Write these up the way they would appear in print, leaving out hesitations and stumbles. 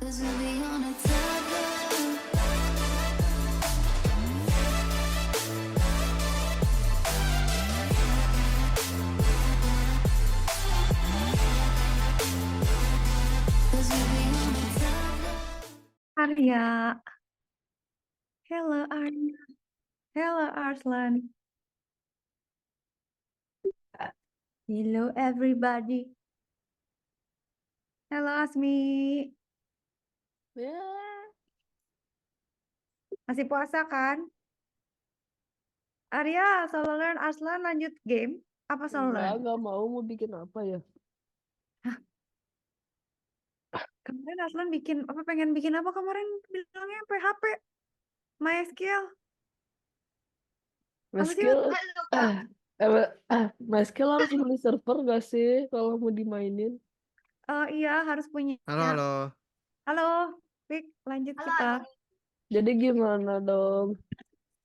Arya. Hello Arya. Hello Arslan. Hello everybody. Hello Asmi. Masih puasa kan? Arya, solo learn Arslan lanjut game? Apa solo learn? Enggak mau bikin apa ya? Kemarin Arslan pengen bikin apa kemarin bilangnya PHP, MySQL. Apa sih? MySQL, MySQL harus beli server gak sih kalau mau dimainin? Iya harus punya. Halo, halo. Halo, Pik, lanjut kita. Jadi gimana dong?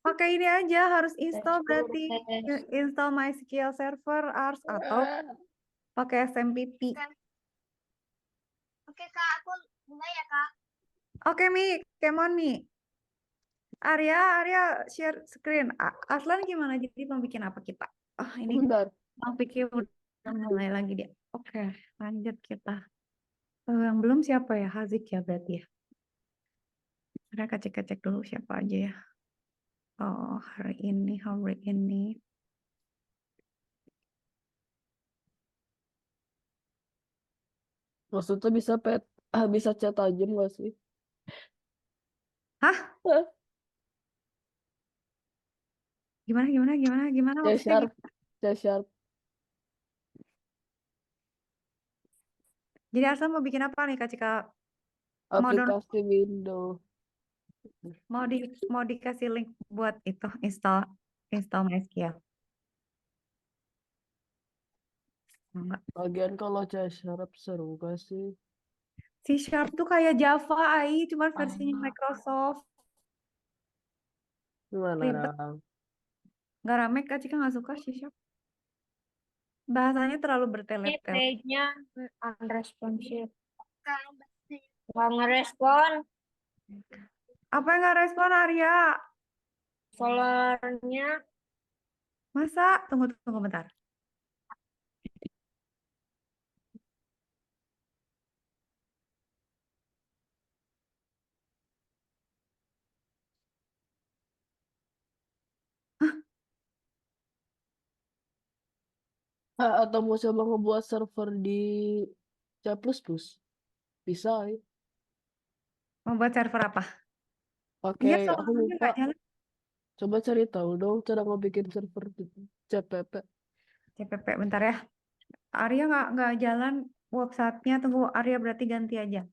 Pakai ini aja, harus install berarti install MySQL server Ars atau pakai SMPP. Oke Kak, aku mulai ya Kak. Oke Mi, come on Mi. Arya share screen. Aslan gimana? Jadi mau bikin apa kita? Oh ini Bentar. Bang Piki udah mulai lagi dia. Oke, lanjut kita. Yang belum siapa ya? Hazik ya berarti ya. Mereka cek-cek dulu siapa aja ya. Oh, hari ini. Maksudnya bisa chat aja gak sih? Hah? Hah? Gimana? C Maksudnya sharp, C sharp. Jadi Aslan mau bikin apa nih Kak Cika? Mau download, Aplikasi Windows. mau dikasih link buat itu install MySQL. Enggak. Lagian kalau C sharp seru gak sih? C Sharp tuh kayak Java, cuma versinya Microsoft. Gimana Ribet. Ram? Nggak rame, Kak Cika nggak suka C Sharp. Bahasanya terlalu Ini bertele-tele. page-nya unresponsive. Nggak ngerespon. Apa yang nggak respon Arya? Followernya Masa? Tunggu bentar. Atau mau coba ngebuat server di C++? Bisa ya. Membuat server apa? Pakai, Iya, aku soalnya lupa. nggak jalan. Coba cari tahu dong cara ngebikin server di CPP. CPP, bentar ya. Arya nggak jalan websitenya. Tunggu, Arya berarti ganti aja.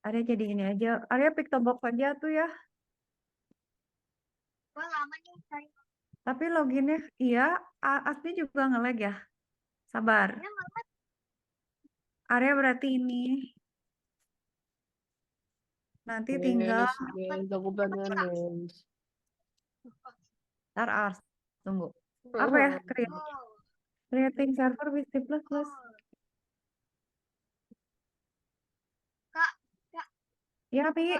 Arya jadi ini aja. Arya Pictobox aja tuh ya. Wah, lama nih saya. Tapi loginnya, iya. Asli juga nge-lag ya. Sabar. Arya berarti ini. Nanti tinggal Aku pengen nes. Ntar Ars. Tunggu. Apa ya? Creating server with C++. Kak, Ya, Pi.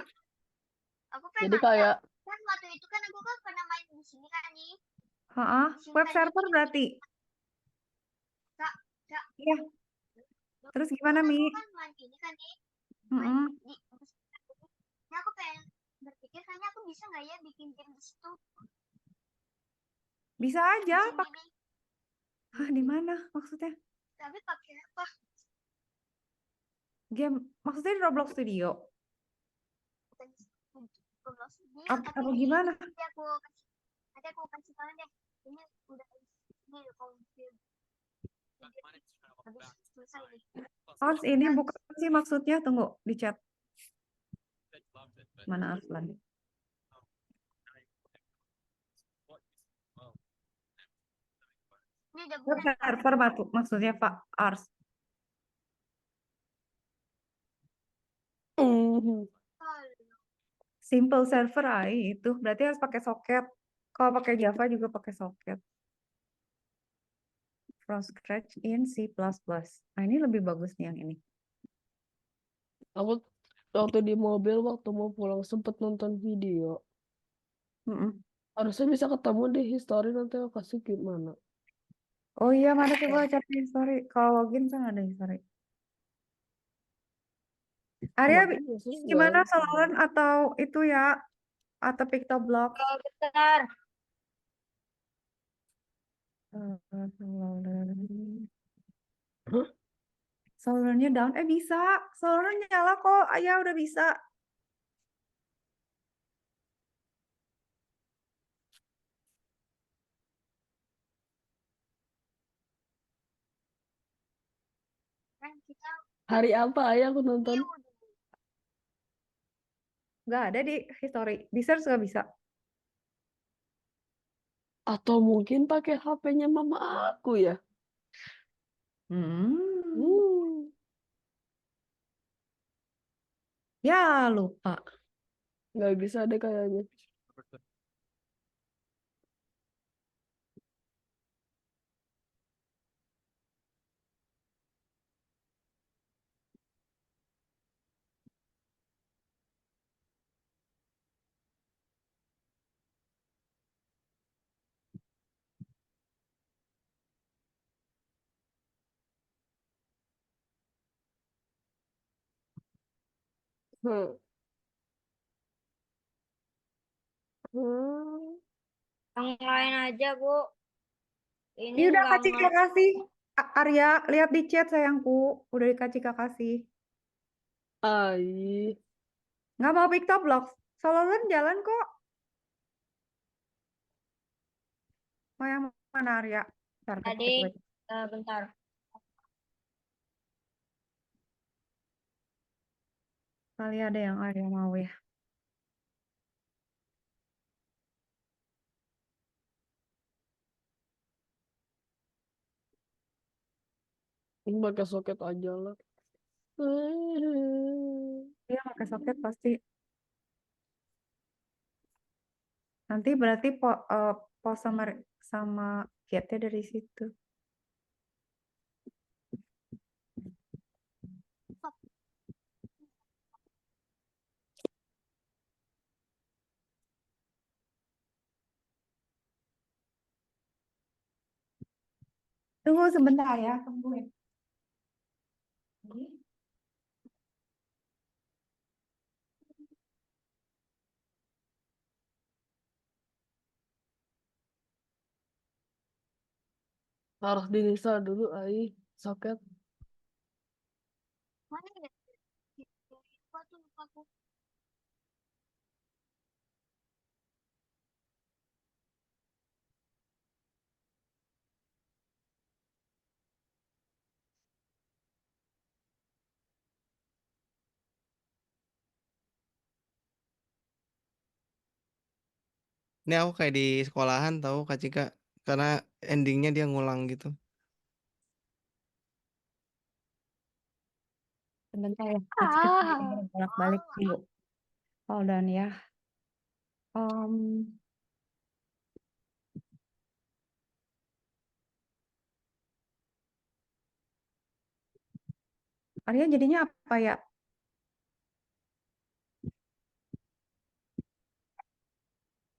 aku pengen Jadi kayak kan waktu itu kan aku kan pernah main di sini kan nih. Heeh. Web server berarti. Kak, Iya. Terus gimana, Mi? aku kan main ini kan nih. Heeh. Nah, aku pengen berpikir kayaknya aku bisa nggak ya bikin game di situ. Bisa aja. Di sini. Hah, di mana maksudnya? Tapi pakai apa? Game maksudnya di Roblox Studio. Apa gimana? Nanti aku kasih tahu deh. Ini udah ini konfirm. Habis selesai nih. Ars ini bukan sih maksudnya. Tunggu di chat. Mana Arslan? Ini udah Web bukan. server maksudnya Pak Ars. Simple server itu berarti harus pakai soket. Kalau pakai Java juga pakai soket. From scratch in C++. Nah, ini lebih bagus nih yang ini. aku waktu di mobil waktu mau pulang sempet nonton video. Mm-mm. Harusnya bisa ketemu di history, nanti aku kasih gimana. Oh iya, mana coba cari history. Kalau login kan ada history. Arya, Kemarin biasanya nggak gimana ada. Salon atau itu ya? Atau Pictoblog? Kalau bentar. Salon. Hah? Salonnya down. Bisa. Salonnya nyala kok. Ayah udah bisa. Kan kita Hari apa ya aku nonton? view dulu. Nggak ada di history. Di search nggak bisa. Atau mungkin pakai HP-nya mama aku ya? Hmm. Hmm, Ya, lupa. nggak bisa deh kayaknya. Hmm. Hmm. Yang lain aja, Bu. Ini Ini udah nggak kasih ngerti. kasih. Arya, lihat di chat sayangku. Udah dikasih kasih. Ai, Nggak mau Pictoblog. Salon jalan kok. Mau yang mana Arya? Bentar, Tadi, coba. bentar. Kali ada yang Arya mau ya. ini pakai soket aja lah. Iya, pakai soket pasti. Nanti berarti pos sama getnya dari situ. Tunggu sebentar ya, tungguin. Harus diinstal dulu, ai, soket. Mana ya? Lupa tuh, lupa aku. Ini aku kayak di sekolahan tahu Kak Cika karena endingnya dia ngulang gitu. Sebentar ya, kasih bolak-balik dulu. Hold on ya. Um, Arya jadinya apa ya?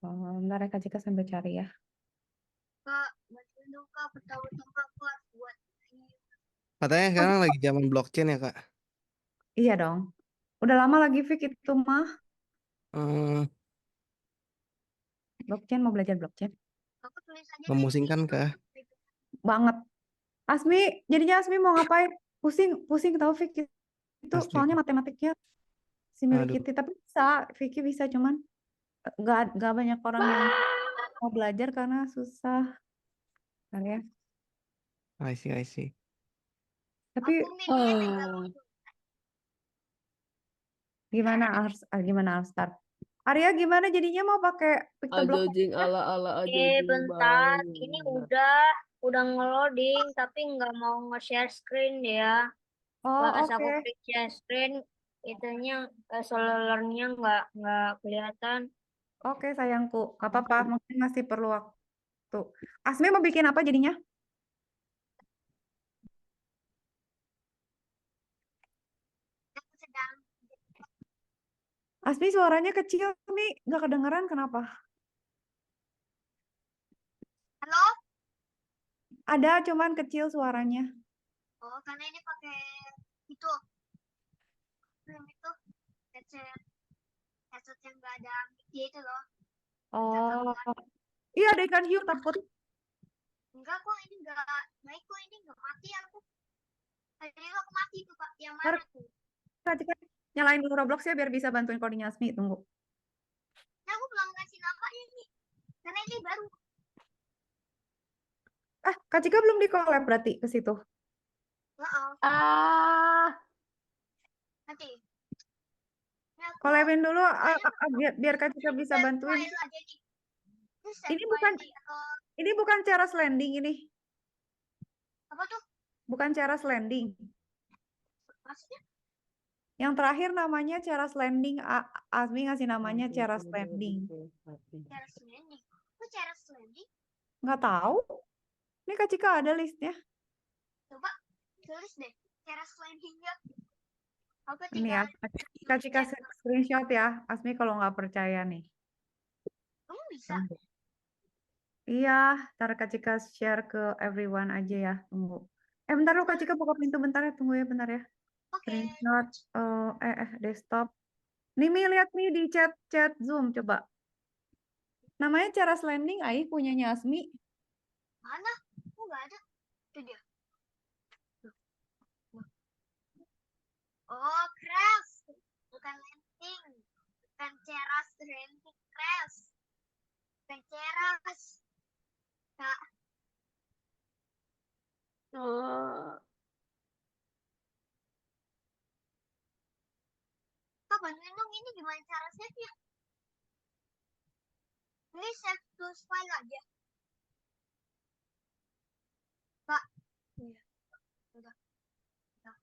Bentar ya Kak Cika sambil cari ya. Kak, bantuin dong, Kak. Pertama-tama aku harus buat ini. Katanya sekarang lagi zaman blockchain ya Kak. Iya dong. Udah lama lagi Fik itu mah. Hmm, Blockchain, mau belajar blockchain. Aku tulis aja dari memusingkan sini. kah? Banget. Asmi, jadinya Asmi mau ngapain? Pusing, pusing tahu Fik itu Asli. soalnya matematiknya si Aduh. Milikiti. Tapi bisa, Vicky bisa cuman nggak banyak orang yang mau belajar karena susah. Kan ya. I see, I see. Tapi Aku milihnya tinggal Ah, gimana harus start? Arya gimana jadinya mau pakai Pictoblog? ajojing ala-ala ajojing bentar. Ini banget. udah nge-loading, tapi nggak mau nge-share screen ya. Oh, Pas oke. aku klik share screen, itunya solarnya nggak kelihatan. Oke, sayangku. Gak apa-apa, mungkin masih perlu waktu. Asmi mau bikin apa jadinya? Aku sedang Asmi suaranya kecil nih, nggak kedengeran kenapa? Halo? Ada cuman kecil suaranya. Oh, karena ini pakai itu, itu headset, headset yang nggak ada mic-nya itu loh. Nggak tahu Oh, kan? iya deh kan Hiu takut. Enggak kok, ini nggak baik kok, ini nggak mati aku. Tadi itu aku mati tuh Pak, yang Ntar mana tuh? Kak Cika nyalain dulu Roblox ya biar bisa bantuin codingnya Asmi. Tunggu. Nah, aku belum ngasih namanya nih, karena ini baru. Kak Cika belum di collab berarti ke situ. Maaf, Ah, nanti. Ini aku Collabin dulu kayaknya biar Kak Cika bisa save bantuin. file aja nih. Ini save Ini file bukan nih, atau ini bukan cara landing ini. apa tuh? Bukan cara landing. Maksudnya Yang terakhir namanya cara landing. Asmi ngasih namanya cara landing. cara sliding. Kok cara sliding? Nggak tahu. Ini Kak Cika ada listnya. Coba tulis deh, cara slidingnya. Aku Ini ya, tinggal Kak Cika chat. screenshot ya. Asmi kalau nggak percaya nih. Kamu bisa? Tunggu. Iya, ntar Kak Cika share ke everyone aja ya. Tunggu. Bentar lu Kak Cika buka pintu bentar ya. Tunggu ya bentar ya. Oke. Screenshot. Desktop. Nih Mi lihat nih di chat Zoom coba. Namanya cara landing. Aih punyanya Asmi. Mana? Kok nggak ada? Itu dia. Oh, crash. Bukan landing. Bukan ceras landing, crash. Bukan ceras. Kak, ah. Kak bantuin dong ini gimana cara save-nya? Ini save to file aja. Kak. Iya. Udah. Udah.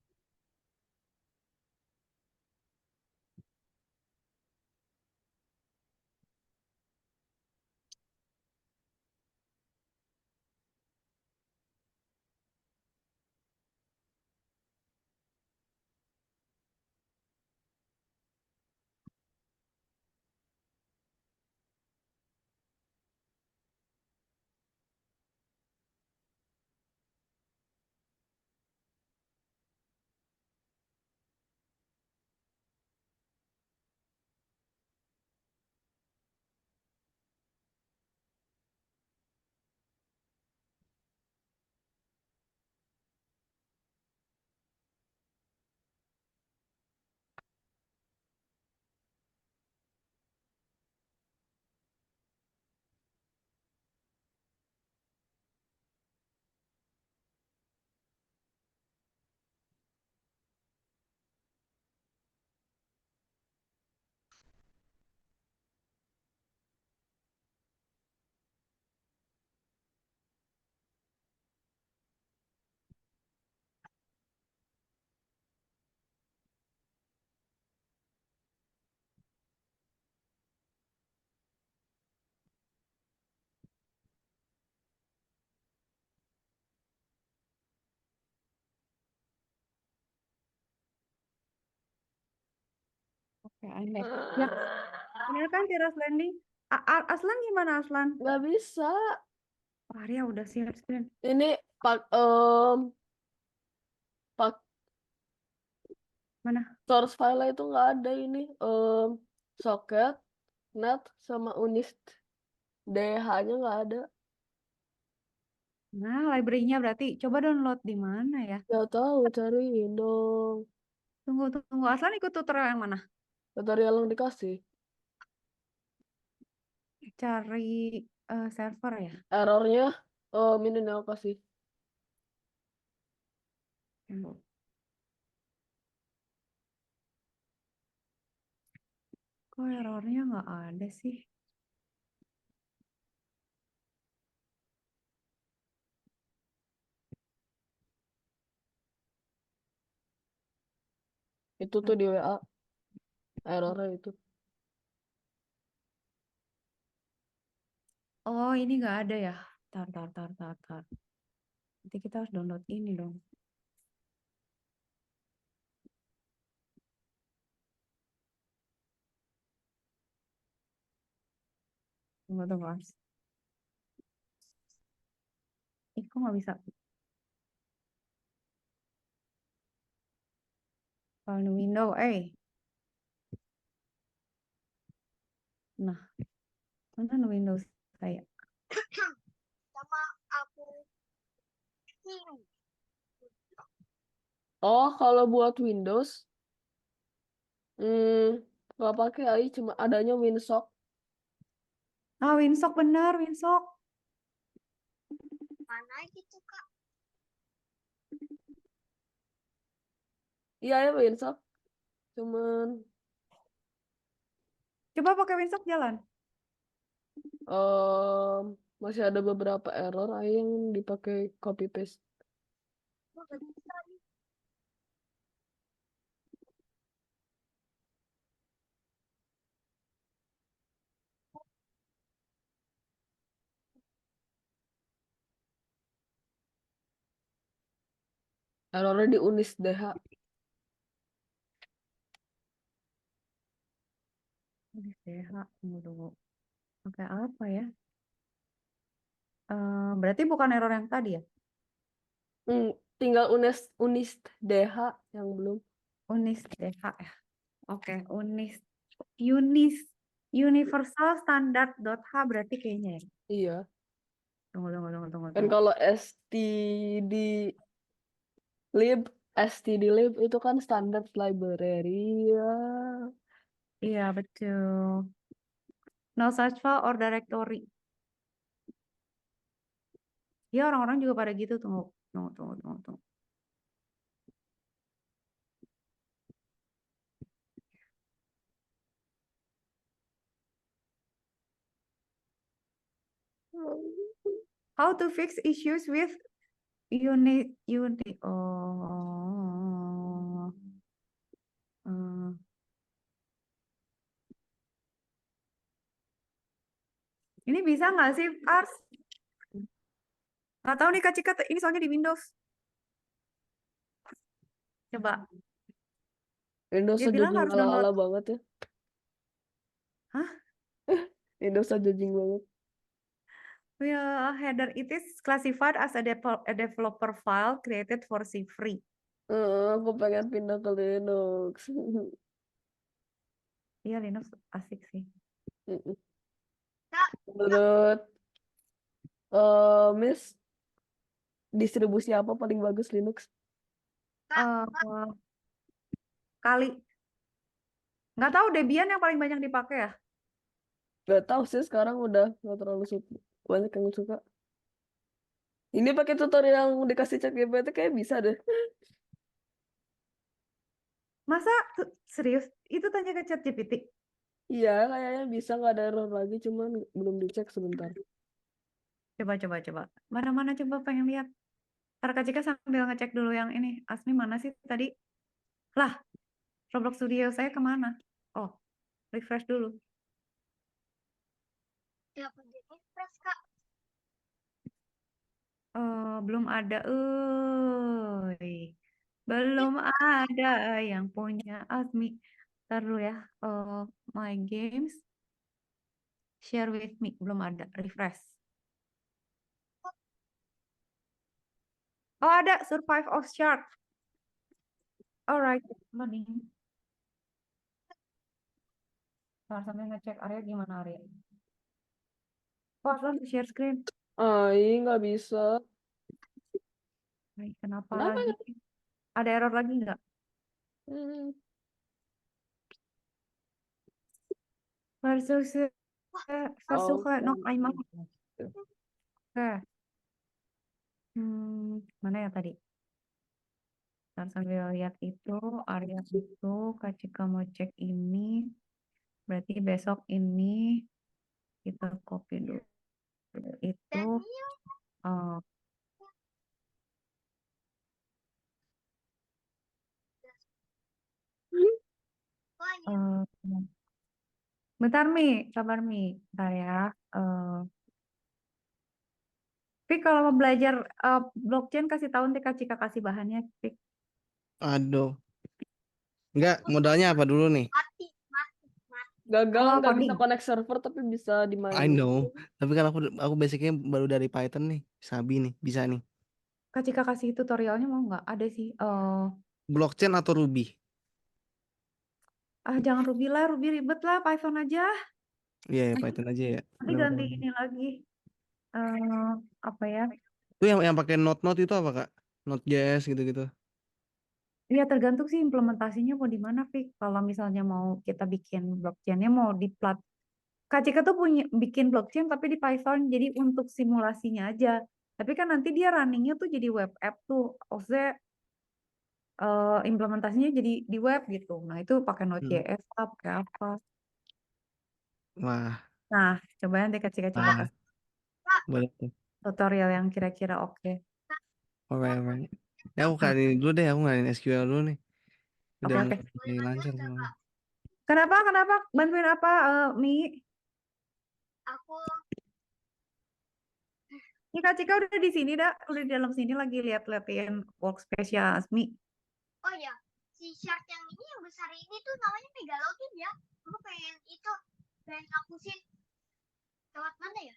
Oke, aneh. Ya, bener kan cara landing? Aslan gimana Aslan? Nggak bisa. Arya udah siap screen. Ini pak pak Mana? source file itu nggak ada ini socket, net sama unist DH-nya nggak ada. Nah, library-nya berarti. Coba download di mana ya? Nggak tahu cariin dong. Tunggu. Aslan ikut tutorial yang mana? Tutorial yang dikasih. Cari server ya. Errornya ini nih aku kasih. Tunggu. Kok errornya nggak ada sih? Itu tuh di WA. Errornya itu. Oh, ini nggak ada ya. Tar. Nanti kita harus download ini dong. Tunggu, Mas. Ih, kok nggak bisa? Kalau di window, Nah, mana Windows saya? Sama aku ini. Oh, kalau buat Windows, nggak pakai AI, cuma adanya Winsock. Ah, Winsock bener, Winsock. Mana gitu Kak? Iya ya Winsock, cuman Coba pakai Winsock jalan. masih ada beberapa error AI yang dipakai copy paste. Gua gak bisa nih. Errornya di Unis DH. Ini DH, tunggu. Pakai apa ya? Berarti bukan error yang tadi ya? Tinggal Unis DH yang belum. Unis DH ya. Oke, Unis Universal Standard.h berarti kayaknya ya. Iya. Tunggu. Kan kalau stdlib itu kan standard library ya. Iya, betul. No such file or directory. Ya, orang-orang juga pada gitu. Tunggu. How to fix issues with unit. Oh. Ini bisa nggak sih, Ars? Nggak tahu nih, Kak Cika. Ini soalnya di Windows. Coba. Windows Dia aja bilang jing harus download. ala-ala banget ya. Hah? Windows aja jing banget. Header it is classified as a developer file created for free. Aku pengen pindah ke Linux. Iya, Linux asik sih. Menurut Miss, distribusi apa paling bagus Linux? Eh, kali. Nggak tahu Debian yang paling banyak dipakai ya? Gak tahu sih, sekarang udah gak terlalu banyak yang suka. Ini pakai tutorial yang dikasih ChatGPT kayak bisa deh. Masa serius? Itu tanya ke ChatGPT. Iya, kayaknya bisa, nggak ada error lagi, cuman belum dicek sebentar. Coba. Mana-mana coba pengen lihat. Ntar Kak Cika sambil ngecek dulu yang ini. Asmi mana sih tadi? Lah, Roblox Studio saya kemana? Oh, refresh dulu. Ya aku di refresh Kak. Belum ada. Belum ada yang punya Asmi. Ntar dulu ya. My games. Share with me. Belum ada. Refresh. Oh, ada. Survive of Shark. Alright. Loading. Ntar sambil ngecek Arya gimana Arya. Oh, langsung share screen. Nggak bisa. Ay, kenapa Kenapa lagi? Ada error lagi nggak? Hmm. Versuche noch Oh. einmal. Oke. Mana ya tadi? Ntar sambil lihat itu, Arya itu, Kak Cika mau cek ini. Berarti besok ini kita copy dulu. Itu Daniel. eh, Wah, iya. bentar Mi, sabar Mi. Bentar ya. Pik kalau mau belajar blockchain kasih tahu nanti Kak Cika kasih bahannya, Pik. Aduh. Enggak, modalnya apa dulu nih? Mati. Gagal Oh, nggak bisa coding. connect server tapi bisa I dimainin. know. Tapi kan aku basicnya baru dari Python nih. Sabi nih, bisa nih. Kak Cika kasih tutorialnya mau nggak? Ada sih. Blockchain atau Ruby? Jangan Ruby lah, Ruby ribet lah, Python aja. Iya, ya, Python aja ya. Nanti Benar-benar. ganti ini lagi. Apa ya? Itu yang pakai Node itu apa, Kak? Node.js gitu-gitu. Iya tergantung sih implementasinya mau di mana, Fik. Kalau misalnya mau kita bikin blockchainnya mau di Kak Cika tuh punya bikin blockchain tapi di Python, jadi untuk simulasinya aja. Tapi kan nanti dia runningnya tuh jadi web app tuh, maksudnya implementasinya jadi di web gitu. Nah itu pakai Hmm. Node.js lah, pakai apa. Wah, Nah, coba nanti Kak Cika coba wah, kasih boleh tuh. tutorial yang kira-kira oke. Alright. Ya aku kali ini dulu deh, aku ngadain SQL dulu nih. Udah Oke. mulai lancar semua. Kenapa? Bantuin apa, Mi? Aku Ini Kak Cika udah di sini dah, udah di dalam sini lagi lihat-liatin workspace-nya Asmi. oh ya, si shark yang ini yang besar ini tuh namanya Megalodon ya. Aku pengen hapusin. Lewat mana ya?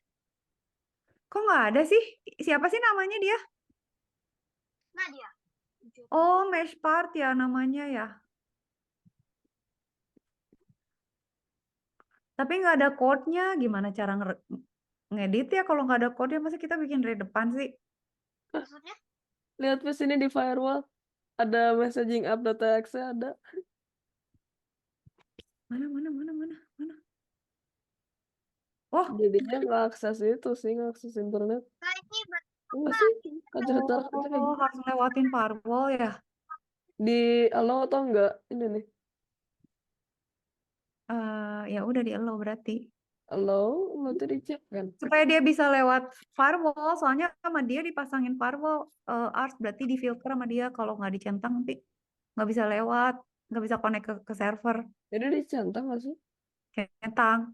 Kok nggak ada sih? Siapa sih namanya dia? Nah dia. Oh, Mesh Part ya namanya ya. Tapi nggak ada code-nya. Gimana cara ngedit ya kalau nggak ada code-nya? Masa kita bikin dari depan sih? Maksudnya? Lihat di sini di firewall ada messaging app.txt ada. Mana? Oh, Jadinya nggak akses itu sih, nggak akses internet. Nah ini Enggak sih, kan cerita kayak oh, gitu. harus lewatin firewall ya. Di allow atau enggak? Ini nih. Ya udah di allow berarti. Allow, nanti dicek kan. Supaya dia bisa lewat firewall, soalnya sama dia dipasangin firewall, ARS berarti di filter sama dia kalau nggak dicentang nanti nggak bisa lewat, nggak bisa connect ke server, Jadi dicentang nggak sih? centang.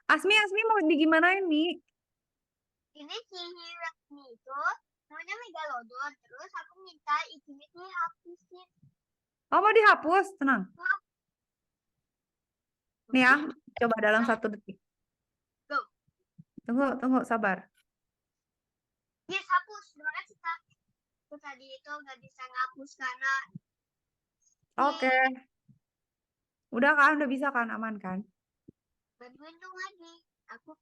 Asmi mau digimanain nih? ini si Hirak ini itu namanya Megalodon. Terus aku minta izinnya dihapusin. Oh mau dihapus, tenang. Nih ya, coba dalam 1 detik. Go. Tunggu, sabar. Yes, hapus. Terima kasih Kak. Itu tadi itu nggak bisa ngapus karena Oke. Udah kan, udah bisa kan, aman kan? bantuin dong lagi. Aku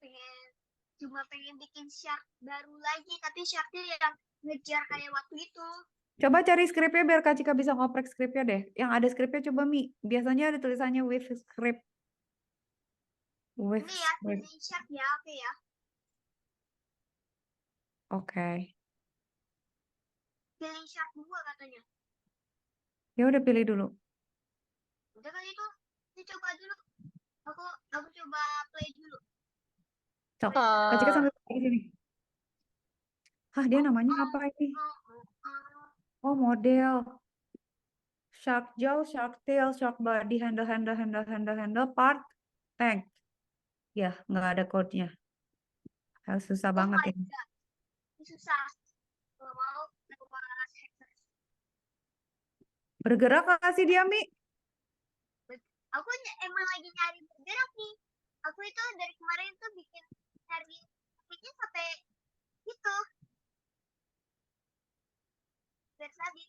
cuma pengen bikin shark baru lagi, tapi sharknya yang ngejar kayak waktu itu. Coba cari skripnya biar Kak Cika bisa ngoprek skripnya deh. Yang ada skripnya coba Mi. Biasanya ada tulisannya with script. With Ini ya, script. pilih shark ya, oke ya. Oke. Pilih shark 2 katanya. Ya udah pilih dulu. Udah kali itu, dicoba dulu. Aku coba play dulu. Sok. Kak Cika sambil di sini. Hah, dia namanya apa ini? Oh, model. Shark jaw, shark tail, shark body, handle, part, tank. Ya, nggak ada code-nya. Susah Oh banget my ini. god, ini susah. Kalau mau, coba hacker. Bergerak nggak sih dia, Mi? Aku emang lagi nyari bergerak nih. Aku itu dari kemarin tuh nyari sampai gitu. Dari tadi.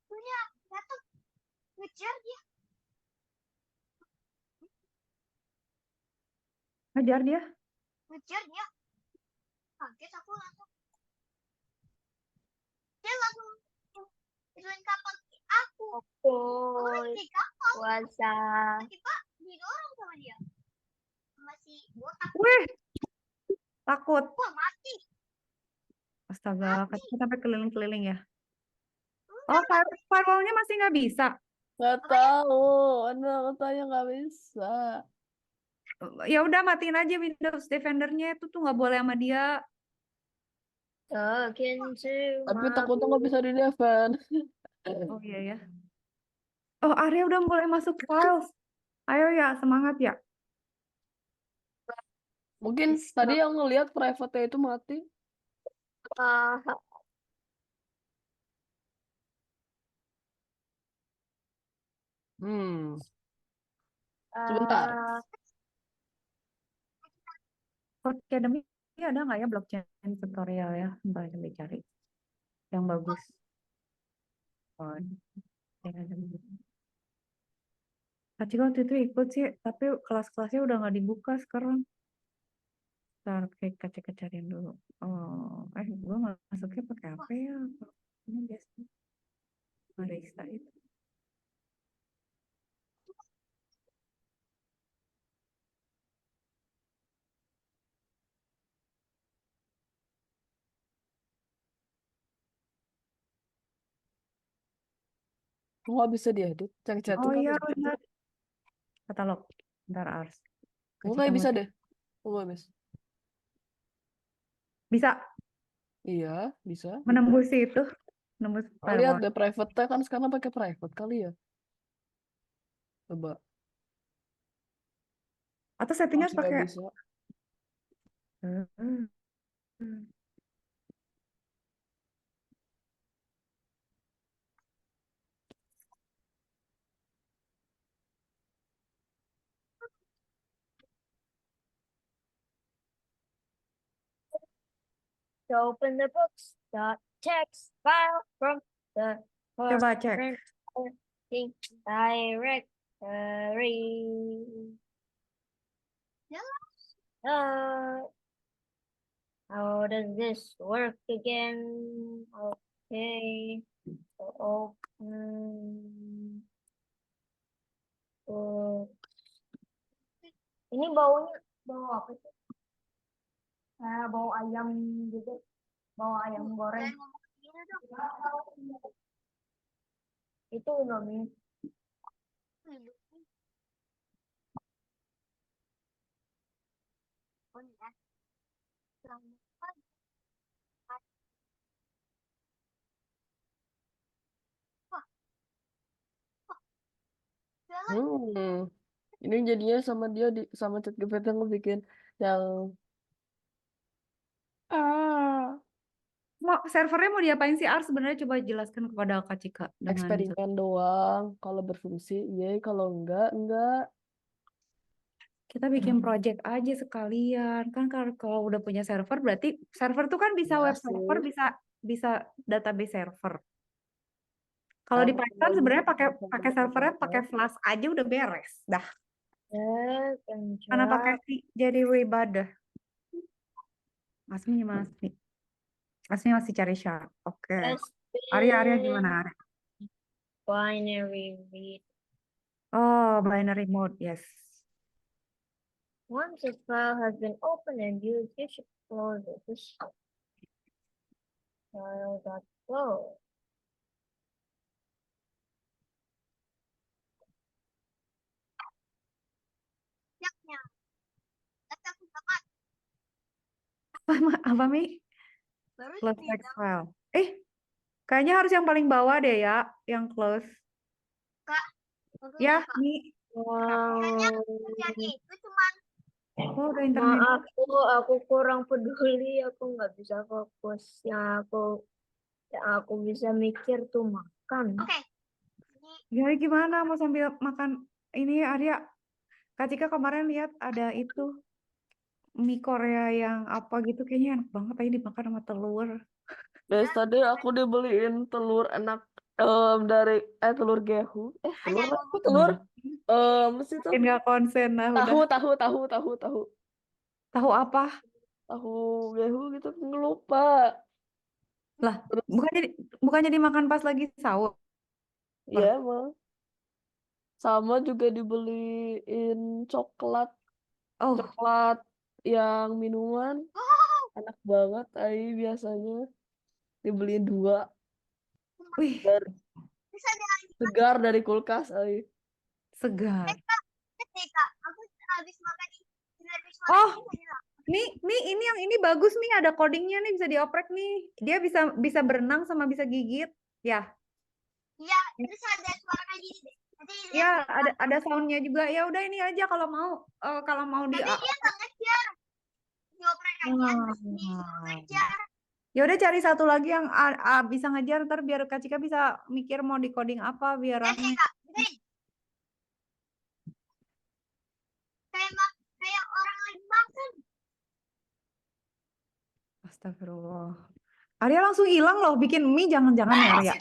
Punya jatuh ngejar dia. Ngejar dia. Kaget aku langsung. Dia langsung ituin kapal aku. Aku lagi di kapal. Tiba-tiba didorong sama dia. Masih botak. Wih, takut. Wah mati. Astaga, Kak Cika sampai keliling-keliling ya. Oh, firewall-nya masih nggak bisa. Nggak tahu, Anda katanya nggak bisa. Ya udah matiin aja Windows Defender-nya itu tuh nggak boleh sama dia. Tapi takutnya nggak bisa di-defend. Oh iya ya. Oh, Arya udah mulai masuk files. Ayo ya, semangat ya. Mungkin tadi yang ngelihat private itu mati. Hmm, sebentar. Code Academy ada nggak ya blockchain tutorial ya? Coba cari yang bagus. Oh, Academy. Kak Cika waktu itu ikut sih, tapi kelas-kelasnya udah nggak dibuka sekarang. Ntar kayak Kak Cika cariin dulu. Oh, gue masuknya pakai apa ya? Ini biasanya Marista itu. Kok nggak bisa diedit? Chat-chatting Oh kan iya, bisa. benar. Katalog. Ntar Ars. Kak Kok Cika nggak mau bisa cek. deh? Kok nggak bisa? Bisa Iya, bisa. menembus itu. Menembus Oh, lihat firewall. deh private tag kan sekarang pakai private kali ya. Coba. Atau settingnya Masih harus nggak pakai. bisa. Hmm. To open the books, the text file from the Coba cek. current directory. How does this work again? Okay. So open. Ini baunya bau apa sih? Kayak bau ayam gitu. Bau ayam goreng. Jangan ngomong gini dong. Itu Indomie. Oh, ya. Selamat pagi. Hmm. Ini jadinya sama dia sama ChatGPT yang bikin yang Servernya mau diapain sih Ars? Sebenarnya coba jelaskan kepada Kak Cika dengan eksperimen doang. Kalau berfungsi, iya. Kalau enggak. kita bikin project aja sekalian. Kan kalau udah punya server berarti server tuh kan bisa Iya web server, sih. bisa database server. Kalau di Aku Python lagi sebenarnya pakai sama servernya pakai apa-apa. Flash aja udah beres. Dah. Pencet. Karena pakai sih jadi ibadah. Asmi gimana Asmi? Asmi masih cari sharp. Oke. Arya gimana Arya? Binary read. Oh, binary mode, yes. Once a file has been opened and used, you should close it. File.close. Siapnya. Tapi aku dapat Apa Mi? baru Close ini text file. Kayaknya harus yang paling bawah deh ya, yang close. Kak. Baru Ya, Kak. Mi. Kayaknya kerjanya itu cuma Oh, udah internet. Maaf, aku kurang peduli, aku nggak bisa fokus. Yang aku bisa mikir tuh makan. oke. Jadi gimana mau sambil makan ini Arya? Kak Cika kemarin lihat ada itu mie Korea yang apa gitu kayaknya enak banget tadi dimakan sama telur. Guys, tadi aku dibeliin telur enak dari telur gehu. Telur Aja apa? Telur sih tuh. Makin nggak konsen lah udah. Tahu. Tahu apa? Tahu gehu gitu ngelupa. Lah, Terus bukannya dimakan pas lagi sahur. ya emang sama juga dibeliin coklat Oh, coklat yang minuman wow. enak banget ai biasanya dibeliin 2 wih, dari Bisa ada segar dari kulkas ai. segar. Kak. Kak. Aku habis makan ini. Habis makan Oh, ini aja. nih ini yang ini bagus nih ada codingnya nih bisa dioprek nih. Dia bisa berenang sama bisa gigit. Ya, Iya, terus ada suara kayak gini deh. Nanti ya lihat. ada soundnya juga. Ya udah ini aja kalau mau di Tapi dia nggak ngejar. Dioprek aja, terus disuruh ngejar. Ya udah cari satu lagi yang bisa ngejar ntar biar Kak Cika bisa mikir mau di coding apa biar Lihat rame. deh, Kak. Dengerin. Astagfirullah. Arya langsung hilang loh, bikin mie jangan-jangan ya Arya.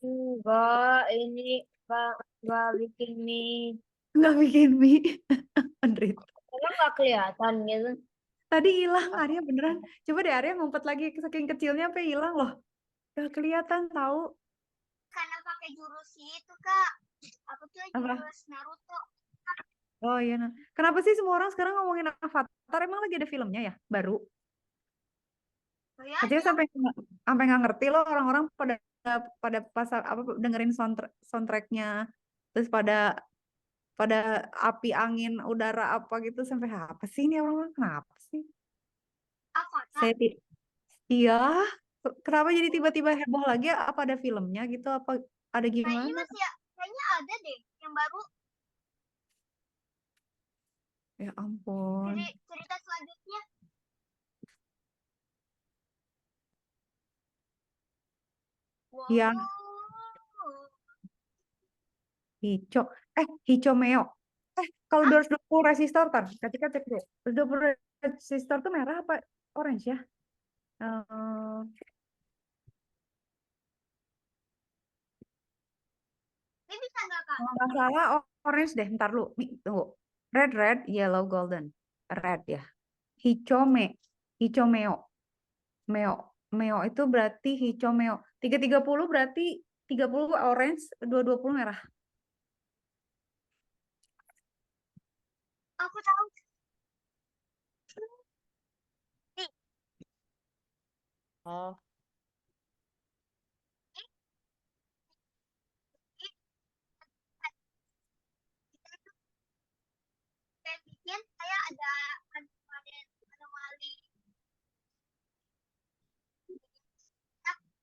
Enggak, ini enggak bikin mie. Nggak bikin mie. Andrit. Emang nggak kelihatan gitu. Tadi hilang Arya beneran. Coba deh Arya ngumpet lagi, saking kecilnya sampai hilang loh. Gak kelihatan tahu. Karena pakai jurus itu, Kak. Apa tuh Apa? jurus Naruto? Oh iya. Nah. Kenapa sih semua orang sekarang ngomongin Avatar? Emang lagi ada filmnya ya? Baru. Kayaknya Kecil sampai nggak ngerti loh orang-orang pada pada pas apa dengerin soundtracknya, terus pada api angin udara apa gitu sampai apa sih ini orang-orang kenapa sih? Avatar. Saya iya. Kenapa jadi tiba-tiba heboh lagi? Apa ada filmnya gitu? Apa ada Kayaknya gimana? masih kayaknya ada deh yang baru. Ya ampun. Cerita selanjutnya. Wow. Iya. Hicomeo. Kalau 220 resistor kan, ketika cek dulu. 220 resistor tuh merah apa orange ya? Ini bisa nggak, Kak? Kalau nggak salah orange deh, ntar lu. Nih, tunggu. Red, yellow, golden. Red ya. Hicomeo. Meo itu berarti hicomeo. 330 berarti 30 orange, 220 merah. Aku tahu. Nih, Oh. saya bikin saya ada anomali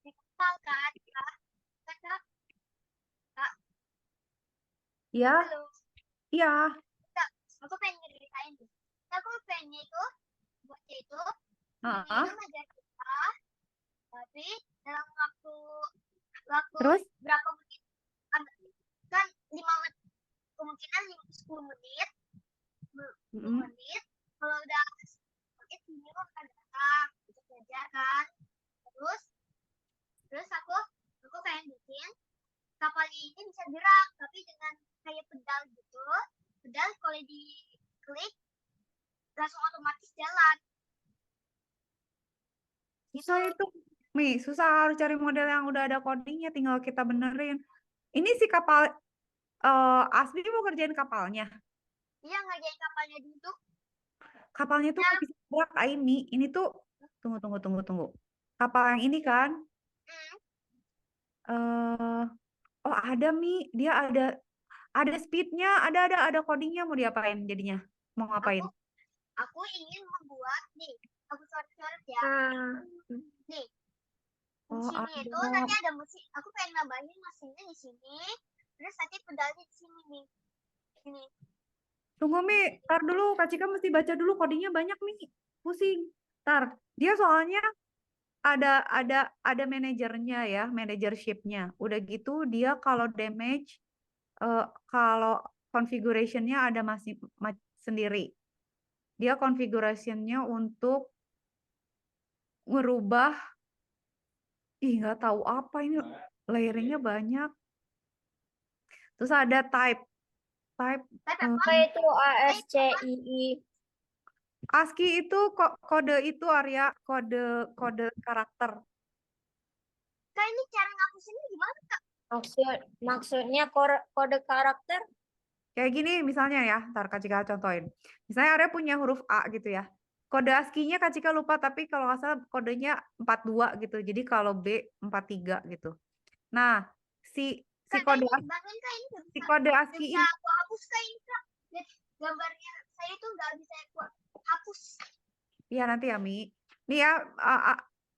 di kepala kan, Kak. Kak, Iya, halo. iya. Kak, aku pengen ceritain tuh. Aku pengennya itu buatnya itu Heeh. minum aja kita, tapi dalam waktu Terus? berapa menit? Kan 5 menit, kemungkinan 10 menit, 10 menit. Kalau udah menit minum akan datang, itu aja kan. Terus aku pengen bikin kapal ini bisa gerak, tapi dengan kayak pedal gitu. Pedal kalau diklik langsung otomatis jalan. Susah itu. Susah harus cari model yang udah ada codingnya, tinggal kita benerin. Ini si kapal Asli mau kerjain kapalnya. Iya, ngerjain kapalnya duduk. Kapalnya tuh bisa gerak, Aimi. Ini tuh tunggu. Kapal yang ini kan? Oh ada dia ada speednya, ada codingnya, mau diapain jadinya? Mau ngapain? Aku ingin membuat nih. Aku coret-coret ya. Nih. Di sini itu nanti ada mesin. Aku pengen nambahin mesinnya di sini. Terus nanti pedalnya di sini nih. Ini. Tunggu Mi, tar dulu. Kak Cika mesti baca dulu codingnya banyak Mi. Pusing. Tar, dia soalnya ada manajernya ya, managershipnya. Udah gitu dia kalau damage, kalau configuration-nya ada masih sendiri. Dia configuration-nya untuk ngerubah, nggak tahu apa ini, layering-nya banyak. Terus ada type Apa itu ASCII? ASCII itu kode itu Arya, kode karakter. Kak, ini cara ngapusinnya gimana, Kak? Maksudnya kode karakter? Kayak gini misalnya ya, ntar Kak Cika contohin. Misalnya Arya punya huruf A gitu ya. Kode ASCII-nya Kak Cika lupa, tapi kalau nggak salah kodenya 42 gitu. Jadi kalau B 43 gitu. Nah, si kode ASCII ini aku hapus, Kak, ini, Kak. Gambarnya saya itu nggak bisa aku hapus. Iya nanti ya Mi. Nih ya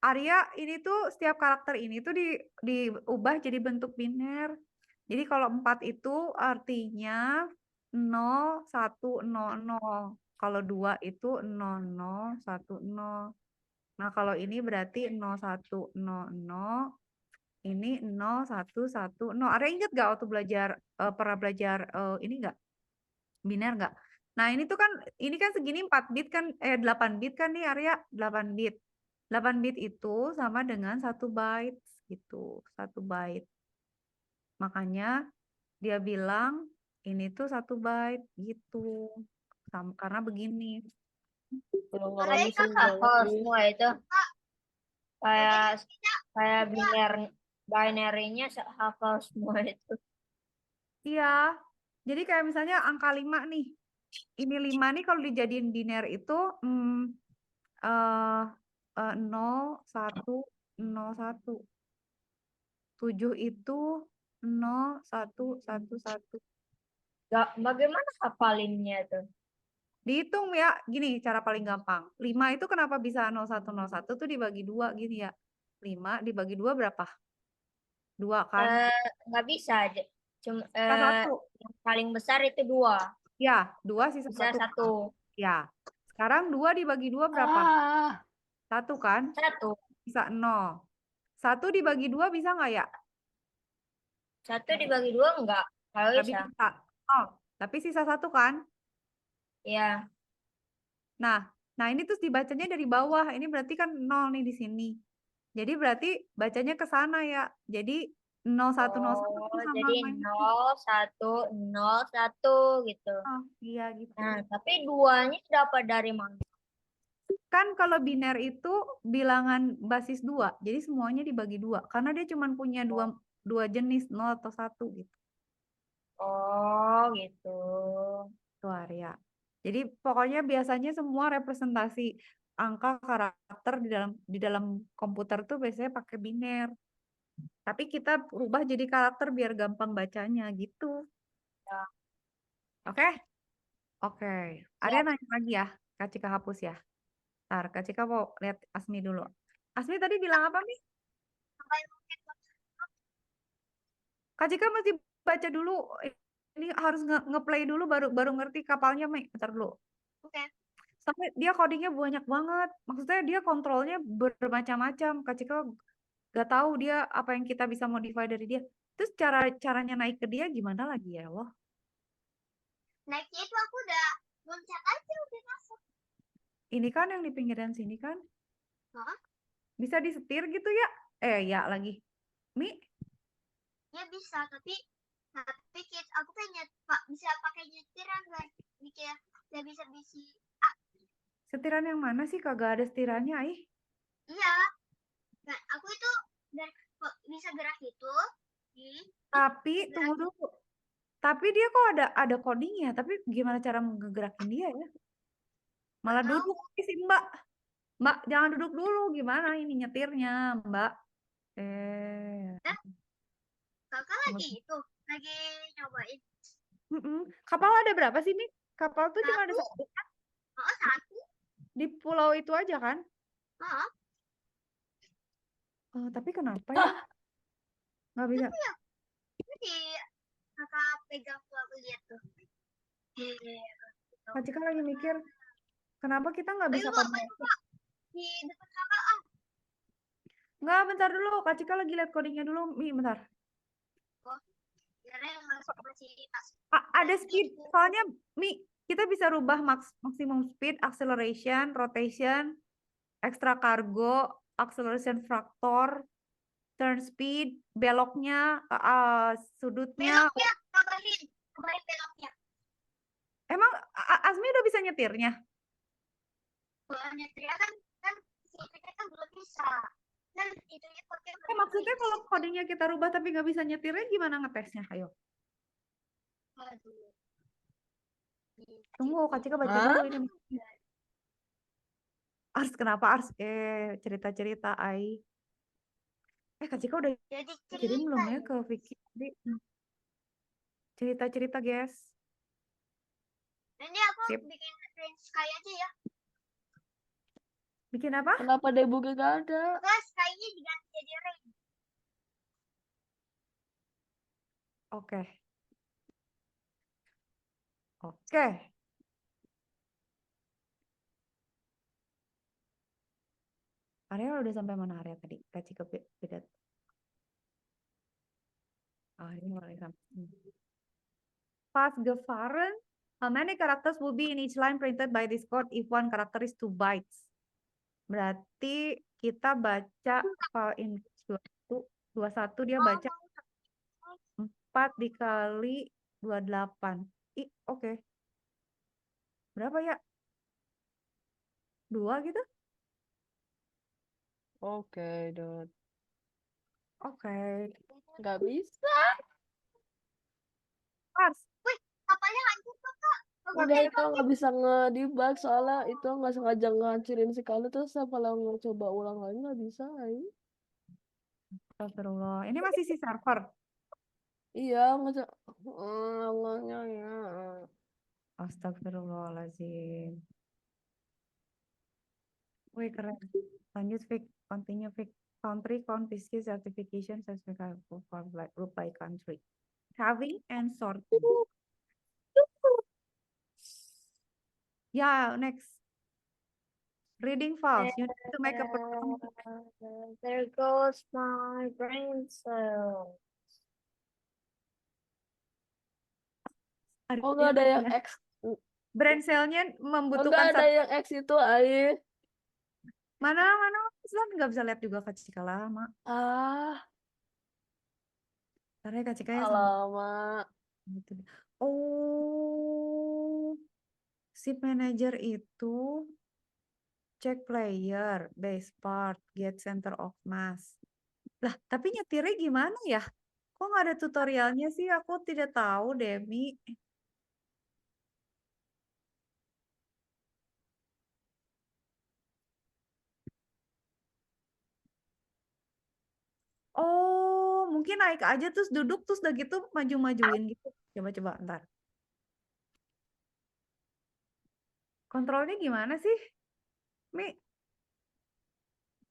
Arya ini tuh setiap karakter ini tuh diubah jadi bentuk biner. Jadi kalau 4 itu artinya 0, 1, 0, 0. Kalau 2 itu 0, 0, 1, 0. Nah kalau ini berarti 0, 1, 0, 0. Ini 0, 1, 1, 0. Arya ingat gak waktu pernah belajar ini nggak? Biner nggak? Nah, ini kan segini 4 bit kan 8 bit kan nih Arya, 8 bit. 8 bit itu sama dengan 1 byte gitu, 1 byte. Makanya dia bilang ini tuh 1 byte gitu. Karena begini. Kalau nggak Tadi langsung kan hafal banget nih. semua itu. Kayak binary-nya hafal semua itu. Iya. Jadi kayak misalnya angka 5 nih. Ini 5 nih kalau dijadiin biner itu 0, 1, 0, 1. 7 itu 0, 1, 1, 1. Bagaimana hafalinnya tuh? Dihitung ya, gini cara paling gampang. 5 itu kenapa bisa 01, 01 tuh dibagi 2 gini ya. 5 dibagi 2 berapa? 2 kan? Nggak bisa aja. Cuma Sisa 1. yang paling besar itu 2. Ya, 2 sisa Bisa 1. 1. Ya. Sekarang 2 dibagi 2 berapa? 1 kan? 1. Sisa 0. 1 dibagi 2 bisa nggak ya? 1 dibagi 2 enggak. Nggak Nggak bisa. bisa. Oh, tapi sisa 1 kan? Ya. Nah ini terus dibacanya dari bawah. Ini berarti kan 0 nih di sini. Jadi berarti bacanya ke sana ya. Jadi 01, 01 Oh, tuh sama jadi sama ini. 0, 1, 0, 1 gitu. Oh, iya gitu. Nah, tapi 2-nya dapat dari mana? Kan kalau biner itu bilangan basis 2. Jadi semuanya dibagi 2. Karena dia cuma punya dua jenis, 0 atau 1 gitu. Oh, gitu. Itu Arya. Jadi pokoknya biasanya semua representasi angka karakter di dalam komputer tuh biasanya pakai biner. Tapi kita ubah jadi karakter biar gampang bacanya gitu. Ya. Oke? Oke. Ada yang nanya lagi ya? Kak Cika hapus ya. Ntar Kak Cika mau lihat Asmi dulu. Asmi tadi bilang apa nih? Kak Cika mesti baca dulu. Ini harus nge-play dulu baru ngerti kapalnya, Mei. Bentar dulu. Oke. Sampai dia codingnya banyak banget. Maksudnya dia kontrolnya bermacam-macam. Kak Cika gak tahu dia apa yang kita bisa modify dari dia. Terus caranya naik ke dia gimana lagi ya Allah? Naiknya itu aku udah loncat aja udah masuk. Ini kan yang di pinggiran sini kan? Hah? Bisa disetir gitu ya? Ya lagi. Mi, Ya bisa, tapi aku pengen bisa pakai nyetiran kan. Mikir ya bisa setiran yang mana sih? Kagak ada setirannya, ih. Iya. Nah, aku itu kok bisa gerak itu. Tapi tunggu dulu. Tapi dia kok ada codingnya. Tapi gimana cara menggerakin dia ya? Malah duduk sih Mbak. Mbak jangan duduk dulu. Gimana ini nyetirnya Mbak? Kakak lagi nyobain. Kapal ada berapa sih Mi? Kapal tuh cuma ada 1 kan? Oh, 1. Di pulau itu aja kan? Tapi kenapa ya? Nggak bisa. Jadi kakak pegang tuh aku lihat tuh. Kak Cika lagi mikir, kenapa kita nggak bisa Ayo, komunikasi? Pak. Di depan kakak Nggak, bentar dulu. Kak Cika lagi lihat codingnya dulu. Mi, bentar. Ada speed. Soalnya, Mi, kita bisa rubah maksimum speed, acceleration, rotation, extra cargo, acceleration factor, turn speed, beloknya, sudutnya. Tambahin beloknya. Emang Asmi udah bisa nyetirnya? Kalau nyetirnya kan kan belum bisa. Dan itu Maksudnya kalau codingnya kita rubah tapi nggak bisa nyetirnya, gimana ngetesnya? Ayo. Tunggu, Kak Cika baca dulu ini. Ars, kenapa Ars? Cerita-cerita, Ai. Kak Cika udah kirim belum ya ke Vicky? Cerita-cerita, guys. Ini aku bikin Rain Sky aja ya. Bikin apa? Kenapa debugnya gak ada? Sky-nya diganti jadi Rain. Oke. Arya udah sampai mana Arya tadi? Kak Cika beda. Ini mulai sampai. Pas gefahren How many characters will be in each line printed by this code if one character is 2 bytes? Berarti kita baca English 21 dia baca 4 dikali 28. Oke. Berapa ya? 2 gitu? Oke, Dot. Oke. Nggak bisa. Pas. Wih, kapalnya hancur tuh kak. Enggak, itu nggak bisa ngedebug soalnya itu nggak sengaja ngancurin sekali terus kalau coba ulang lagi nggak bisa. Astagfirullah. Ini masih si server. Iya, nggak ya. Astagfirullahaladzim. Wih, keren. Lanjut, Fik. Continue, Fik. Country count biscuit certification certificate for group by country. Having and sorting. Yeah, next. Reading files. You need to make a program. There goes my brain cell. Oh, nggak ada yang X. Brain cell-nya Oh, membutuhkan nggak ada yang X itu, Ai. mana Islam nggak bisa lihat juga Kak Cika lama. Karena Kak Cika ya sama Alamak. gitu. Oh, shift manager itu check player, base part, get center of mass. Lah, tapi nyetirnya gimana ya? Kok nggak ada tutorialnya sih? Aku tidak tahu, Demi. Oh, mungkin naik aja terus duduk terus udah gitu maju-majuin gitu. Coba-coba ntar. Kontrolnya gimana sih? Mi.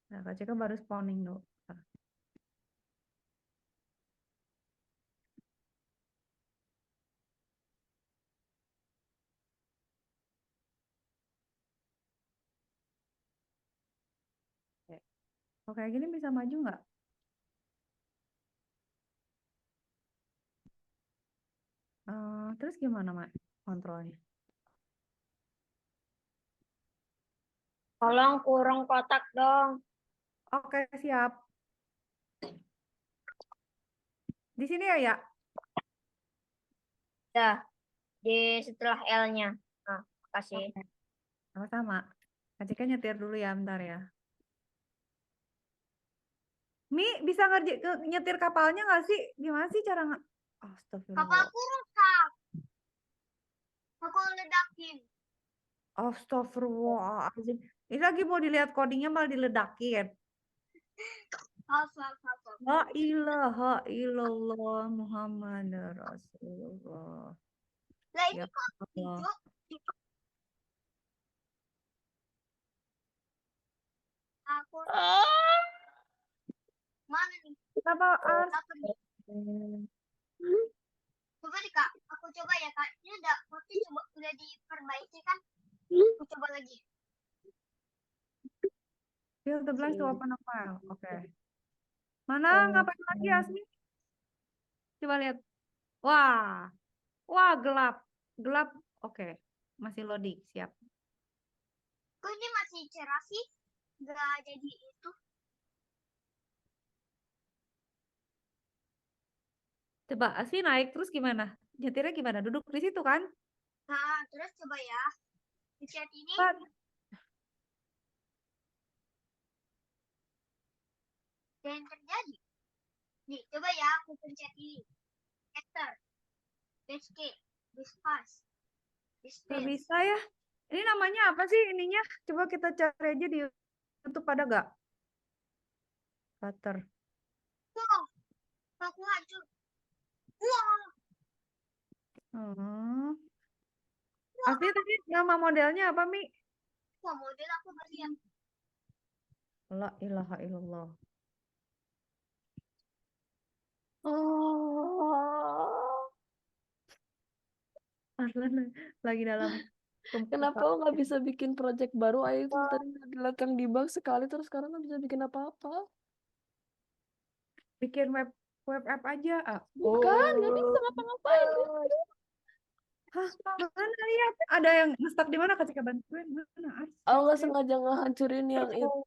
Nah, Kak Cika baru spawning dulu. Ntar. Oke, kayak gini bisa maju nggak? Terus gimana, Mak? Kontrolnya? Tolong kurung kotak dong. Oke, siap. Di sini ya? Dah, di setelah L-nya. Nah, kasih. Oke. Sama-sama. Kak Cika nyetir dulu ya, bentar ya. Mi, bisa nyetir kapalnya nggak sih? Gimana sih cara Astagfirullah. Kapalku rusak. Aku ledakin. Astagfirullahaladzim. Ini lagi mau dilihat codingnya malah diledakin. Maaf. La ilaha illallah Muhammad Rasulullah. Lah ini Ya kok Allah. hijau? Aku mana nih? Kenapa Apa nih? Coba deh kak, aku coba ya kak. Ini udah diperbaiki kan? Aku coba lagi. Fill the blanks to open a file. Oke. Mana ngapain lagi Asmi? Coba lihat. Wah gelap. Gelap. Oke. Masih loading. Siap. Kok ini masih cerah sih? Gak jadi itu. Coba Asmi naik terus gimana? Nyetirnya gimana? Duduk di situ kan? Nah, terus coba ya. Di chat ini. Pak. Dan terjadi. Nih, coba ya aku pencet ini. Enter. Escape. Dispass. Gak bisa ya. Ini namanya apa sih ininya? Coba kita cari aja di YouTube, ada gak? Cutter. Wow. Aku hancur. Wow. Asli tadi nama modelnya apa, Mi? Wah, model aku berlian. La ilaha illallah. Aslan lagi dalam Kenapa lo nggak bisa bikin project baru? Ayo itu tadi ngeliat yang debug sekali terus sekarang nggak bisa bikin apa-apa. bikin web app aja. Bukan, nggak bisa ngapa-ngapain. Hah, mana lihat? Ada yang nge-stuck di mana Kak Cika bantuin? Mana? Aku nggak Arsip. sengaja ngehancurin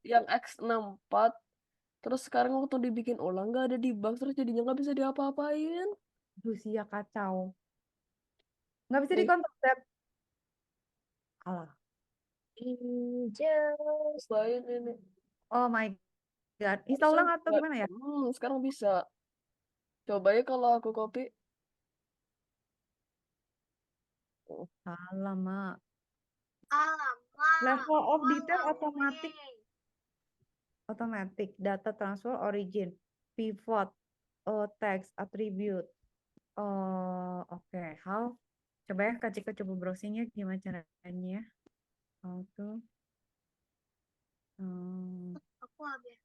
yang X64. Terus sekarang waktu dibikin ulang nggak ada debug, terus jadinya nggak bisa diapa-apain. Aduh, sia kacau. Nggak bisa Nih, dikontrol, Dep. Alah. Just cobain ini. Oh my God. Install ulang atau nggak- gimana ya? sekarang bisa. Coba ya kalau aku copy. Alamak. Alamak. Level of detail Walao, otomatis. weh. Automatic. Data transfer origin. Pivot. Text. Attribute. Oke. How? Coba ya Kak Cika coba browsingnya gimana caranya. How to. Aku habis.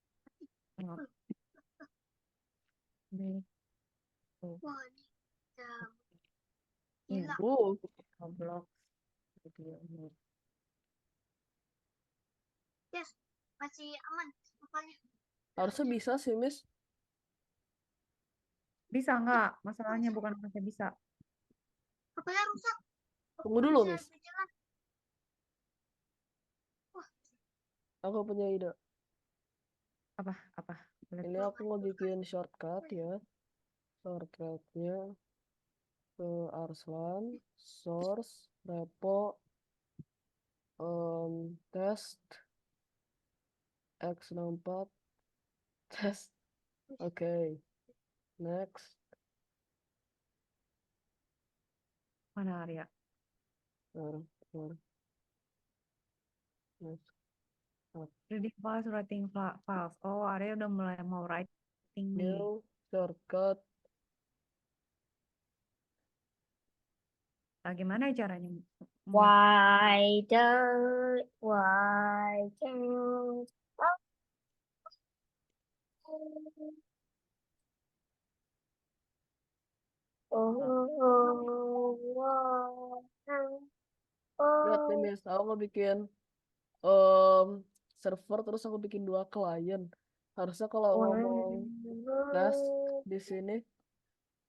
Wah, ini jam. Gila. Roblox video ini. Yes, masih aman. Apanya? Harusnya bisa sih, Miss. Bisa nggak? Masalahnya bukan masih bisa. Apanya rusak? Tunggu dulu, Bisa Miss. berjalan. Aku punya ide. Apa? Ini aku mau bikin shortcut ya. Shortcutnya ke Arslan, source, repo, test, X64, test. Oke. Next. Mana Arya? Next. Reading files, writing files. Oh, Arya udah mulai mau writing nih. New shortcut. Nah, gimana caranya? why don't Lihat nih, Miss. Aku mau bikin server, terus aku bikin 2 klien. Harusnya kalau ngomong tes di sini,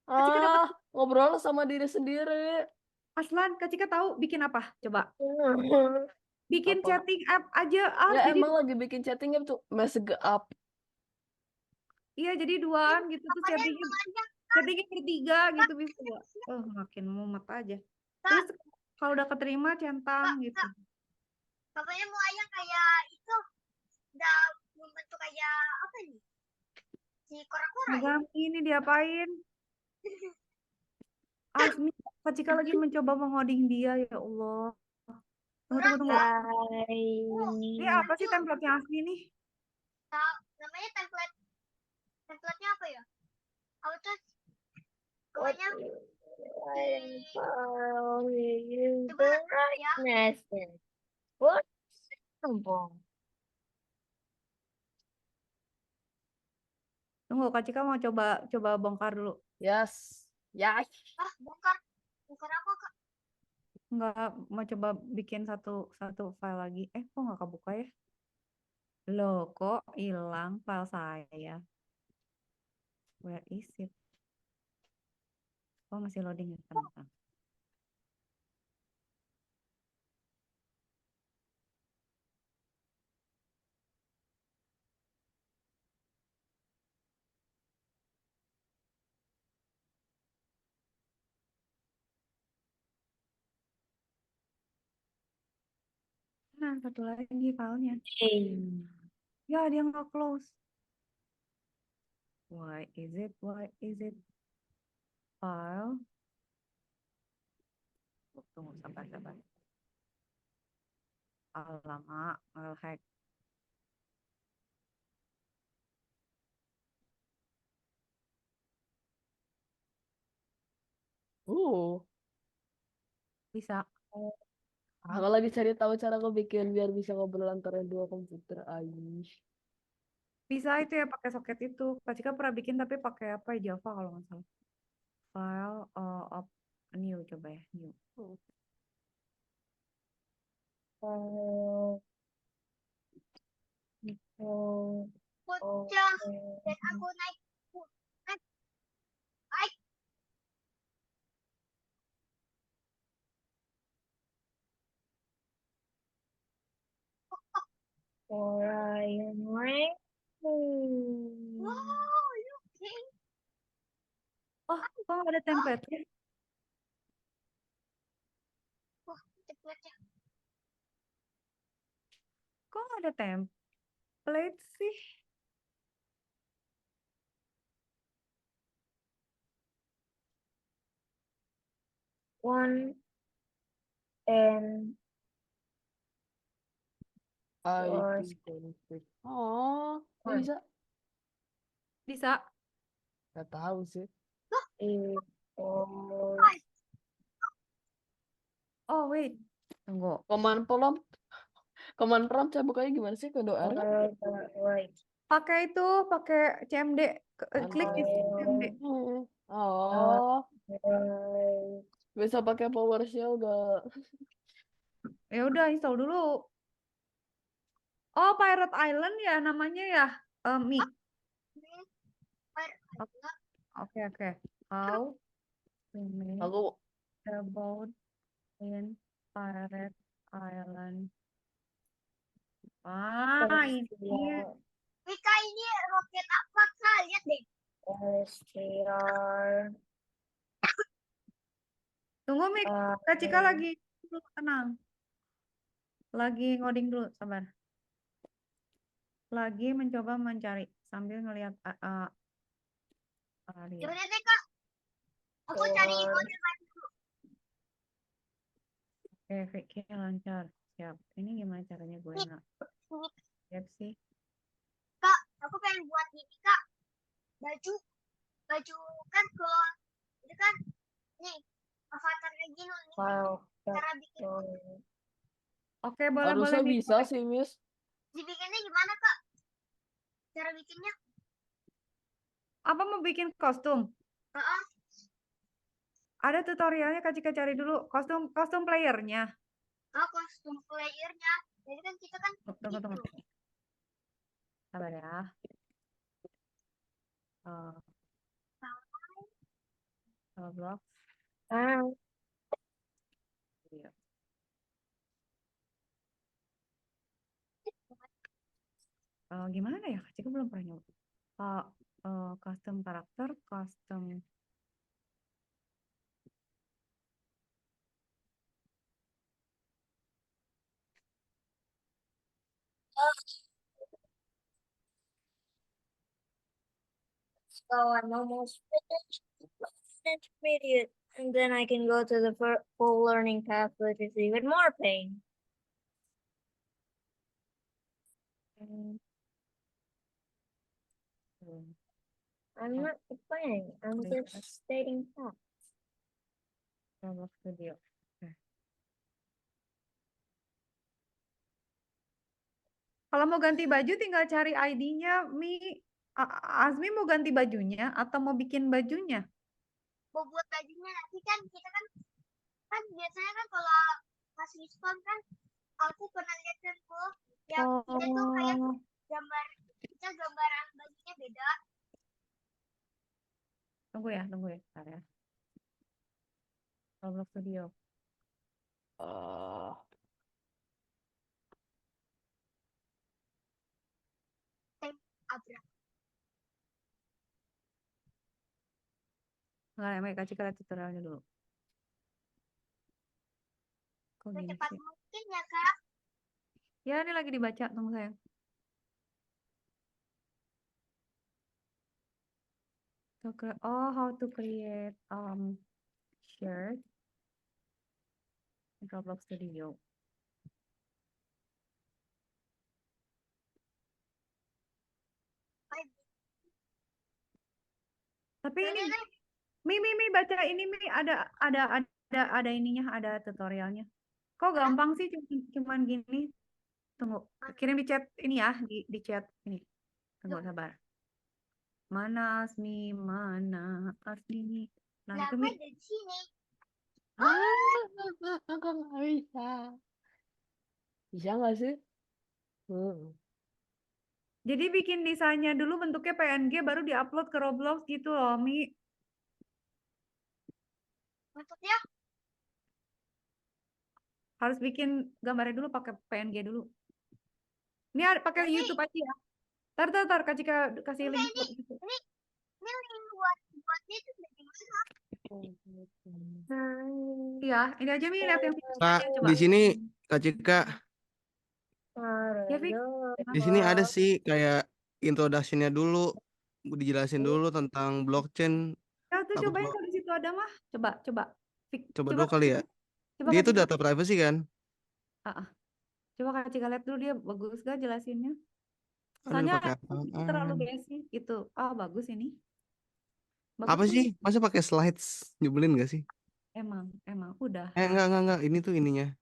Kak Cika dapat ngobrol sama diri sendiri. Aslan, Kak Cika tahu bikin apa? Coba. Bikin Apa? chatting app aja. Ya Jadi emang lagi bikin chatting tuh message up. iya, jadi duaan gitu terus Apanya chattingnya bertiga gitu bisa. Oh, makin mumet aja. Terus kalau udah keterima centang gitu. Bapaknya mau ayang kayak itu. Udah membentuk kayak apa nih? Si kora-kora ya? Megang ini diapain? Asmi, Kak Cika lagi mencoba mengoding dia, ya Allah. Tunggu. Ini apa sih template-nya Asmi nih? Namanya template-nya apa ya? Apa tuh? Namanya What? Sombong. Tunggu, Kak Cika mau coba bongkar dulu. Yes. bongkar apa Kak? Nggak mau coba bikin satu file lagi. Kok nggak kebuka ya? Loh, kok hilang file saya? Where is it? Oh, masih loading ya, tenang. Nah, satu lagi filenya. Ya, dia nggak close. Why is it? File. Tunggu, sabar. Alamak, nge-hack. Bisa. Aku lagi cari tahu cara aku bikin biar bisa ngobrol antara 2 komputer. Aish. Bisa itu ya pakai soket itu. Kak Cika pernah bikin tapi pakai apa ya, Java kalau nggak salah. File of new, coba ya, new. Pecah dan aku naik. Orion Ring. Wow, looking. Oh, kok nggak ada template? Wah, cepetnya. Kok nggak ada template sih? One and four. IT conflict. Oh, kok Hmm. bisa? Bisa. Gak tahu sih. Four. Oh, wait. Tunggu. Command prompt saya bukanya gimana sih kode R? Right. Pakai itu, pakai CMD. Klik di CMD. Oh, Right. bisa pakai PowerShell gak? Ya udah, install dulu. Oh, Pirate Island ya namanya ya, Mi. Oke, oke. How to make Aku a boat in Pirate Island. Ah, ini. Mika, ini roket apa Kak? Lihat deh. STR. Tunggu, Mik. Kak Cika lagi dulu, tenang. Lagi ngoding dulu, sabar. Lagi mencoba mencari sambil ngelihat Arya. Yaudah deh Kak. Aku cari model baru dulu. Oke, Vicky lancar. Siap. Ini gimana caranya gue nggak siap sih? Kak, aku pengen buat gini Kak. Baju kan ke itu kan nih avatarnya gini nih. Wow. Cara bikin Oke, boleh harusnya Mik. bisa sih, Miss. dibikinnya gimana Kak? Cara bikinnya? Apa mau bikin kostum? Heeh. Ada tutorialnya, Kak Cika cari dulu. Kostum playernya. Oh, kostum playernya. Jadi kan kita kan Tunggu, gitu. tunggu. Sabar ya. Roblox. Iya. Gimana ya? Kak Cika belum pernah nyoba. Custom karakter, custom. So I'm almost finished video, and then I can go to the full learning path, which is even more pain. I'm not complaining. I'm just stating facts. Roblox Studio. Oke. Kalau mau ganti baju tinggal cari ID-nya, Mi. Azmi mau ganti bajunya atau mau bikin bajunya? Mau buat bajunya nanti kan kita kan biasanya kan kalau pas respon kan aku pernah lihat kan tuh yang kita tuh kayak gambaran bajunya beda. Tunggu ya, bentar ya. Roblox Studio. Abrak. Nggak, Kak Cika lihat tutorialnya dulu. Kok gini Secepat sih? mungkin ya Kak. Ya, ini lagi dibaca, tunggu sayang. How to create shirt in Roblox Studio. Tapi ini Mi baca ini Mi ada ininya, ada tutorialnya. Kok gampang sih cuman gini. Tunggu, kirim di chat ini ya, di chat ini. Tunggu sabar. Mana Asmi? Mana Asmi? Nah, Lah, itu aku Mi. ada di sini. Aku nggak bisa. Bisa nggak sih? Jadi bikin desainnya dulu bentuknya PNG baru diupload ke Roblox gitu loh, Mi. Maksudnya Harus bikin gambarnya dulu pakai PNG dulu. Ini ada pakai Ini YouTube aja ya. Tar, Kak Cika kasih enggak link ini YouTube. ini link buatnya itu dari mana? Iya, ini aja Mi lihat yang Kak, videonya coba. di sini Kak Cika, Ya, Fik. di sini ada sih kayak introduction-nya dulu, dijelasin dulu tentang blockchain. Ya, tuh Aku cobain coba, kalau di situ ada mah. Coba. Fik, coba coba dulu kali ya. coba Dia Kak itu Cika. data privacy kan? Coba Kak Cika lihat dulu dia bagus gak jelasinnya. Aduh, Soalnya pakai terlalu apaan? basic gitu. Oh, bagus ini. Apa Bagus sih? nih. Masa pakai slides? Nyebelin gak sih? Emang udah. Enggak. Ini tuh ininya.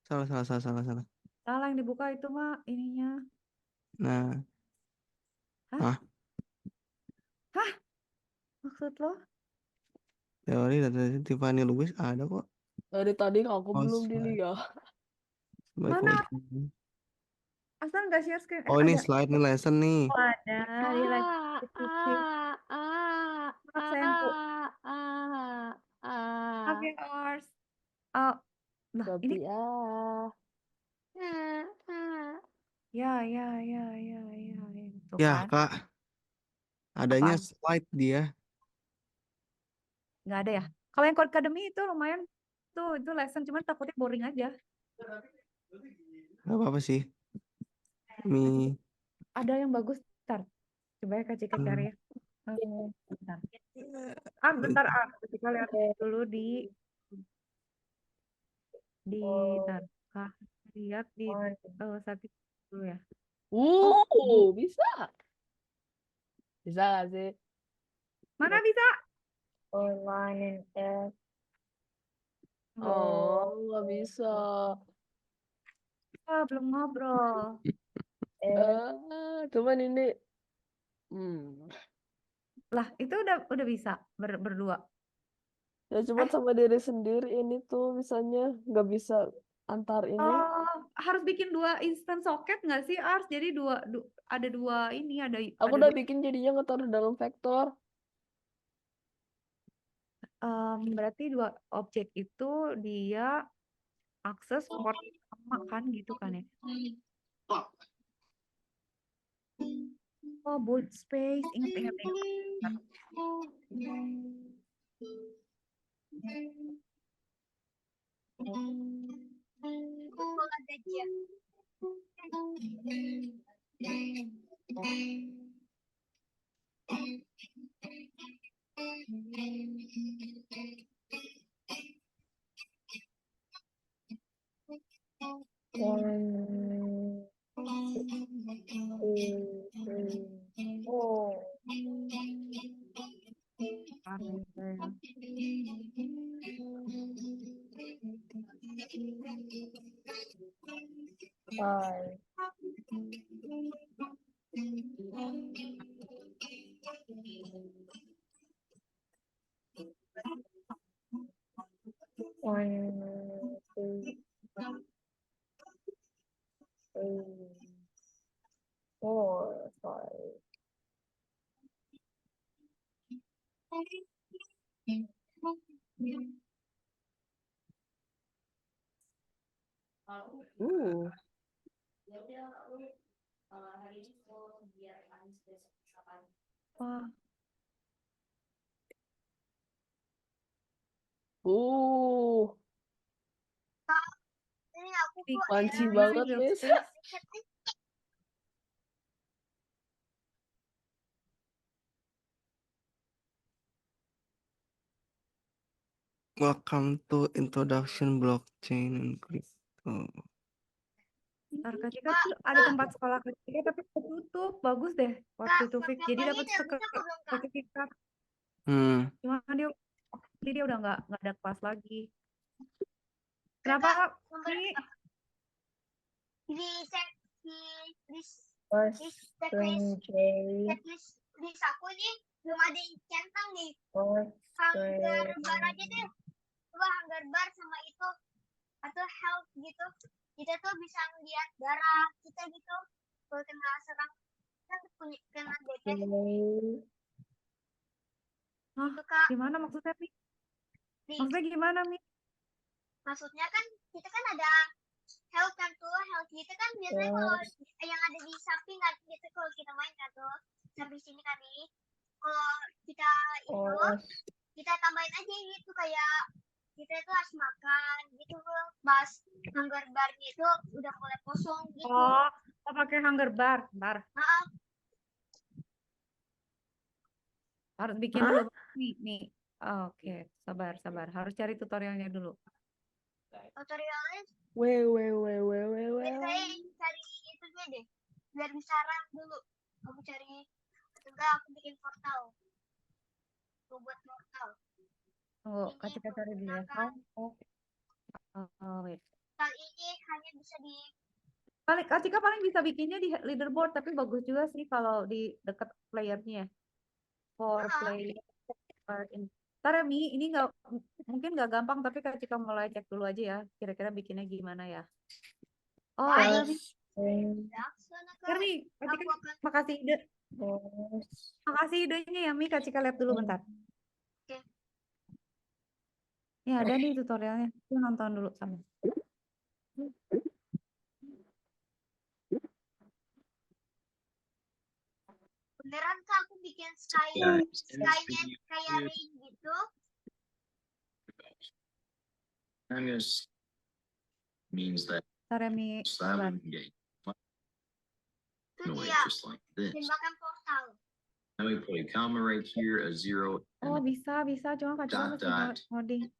Salah. Salah yang dibuka itu mah ininya. Nah, Hah? Maksud lo? teori data Tiffany Lewis ada kok. Dari tadi aku Oh, belum slide. dilihat. Sebaik Mana? wajib. Asal nggak share screen. Oh, ini Ada. slide nih lesson nih. Oh, ada. Dia lagi diskusi. Maaf sayangku. Maaf ya, Ors. Oh, lah ini. Tapi Ya. Tuh Ya, kan. Kak. Adanya Apaan? slide dia. Nggak ada ya? Kalau yang Codecademy itu lumayan. Tuh, itu lesson. Cuman takutnya boring aja. Gak apa-apa sih. Mi. Ada yang bagus. Ntar. Coba ya Kak Cika cari ya. Bentar. Bentar. Kita lihat dulu di ntar. Kak, lihat di satu dulu ya. bisa. Bisa gak sih? Mana bisa? Online and Oh, nggak bisa. Belum ngobrol. Cuman ini Lah, itu udah bisa berdua. ya cuma sama diri sendiri ini tuh misalnya nggak bisa antar ini. Harus bikin 2 instant socket nggak sih, Ars? Jadi ada 2 ini, Aku udah bikin jadinya nggak dalam vektor. berarti 2 objek itu dia akses port sama kan gitu kan ya? Oh, boot space. Ingat. Google ada dia. one, two, three, four, five, one, two, three, four, five. Wah, Ini aku kok Panci Ini banget, build Miss. space. Welcome to introduction blockchain and crypto. Ntar Kak Cika tuh ada tempat sekolah Kak Cika tapi tutup. Bagus deh waktu itu Fik. Jadi dapat sertifikat. Cuma dia udah nggak ada kelas lagi. Kenapa Fi? List aku nih belum ada yang centang nih. Hanggar bar aja deh. Coba hanggar bar sama itu atau health gitu. Kita tuh bisa ngeliat darah kita gitu. Kalau kena serang kan kena DP. Gimana maksudnya Mi? Maksudnya gimana Mi? Maksudnya kan kita kan ada health kan tuh, health gitu kan biasanya kalau Terus, yang ada di samping kan gitu kalau kita main kan tuh. Sampai sini kan nih. Kalau kita itu terus, kita tambahin aja gitu kayak kita itu harus makan gitu loh. Pas hunger bar-nya itu udah mulai kosong gitu. Oh, pakai hunger bar. Bar. Heeh. Harus bikin dulu nih. Oke, sabar. Harus cari tutorialnya dulu. Tutorialnya Weh. saya cari itunya deh. Biar bisa run dulu. Aku cari enggak aku bikin portal. Aku buat portal. Tunggu, Ini Kak Cika cari dulu ya. menggunakan Wait. portal ini hanya bisa di Kak Cika paling bisa bikinnya di leaderboard, tapi bagus juga sih kalau di dekat playernya. For play. Ntar ya, Mi, ini mungkin nggak gampang, tapi Kak Cika mulai cek dulu aja ya. Kira-kira bikinnya gimana ya. Oh, ada Mi. Ntar Mi, Kak Cika aku akan makasih ide. terus. Makasih idenya ya, Mi. Kak Cika lihat dulu bentar. Oke. Ya, ada nih tutorialnya. Aku nonton dulu sama. beneran Kak aku bikin skynya kayak rain gitu. I'm gonna means that Ntar ya, Mi. Sabar. game Itu away dia just like this. tembakan portal. Then we put a comma right here, a zero, Oh, and bisa. Cuma Kak Cika dot, mesti dot. ngoding.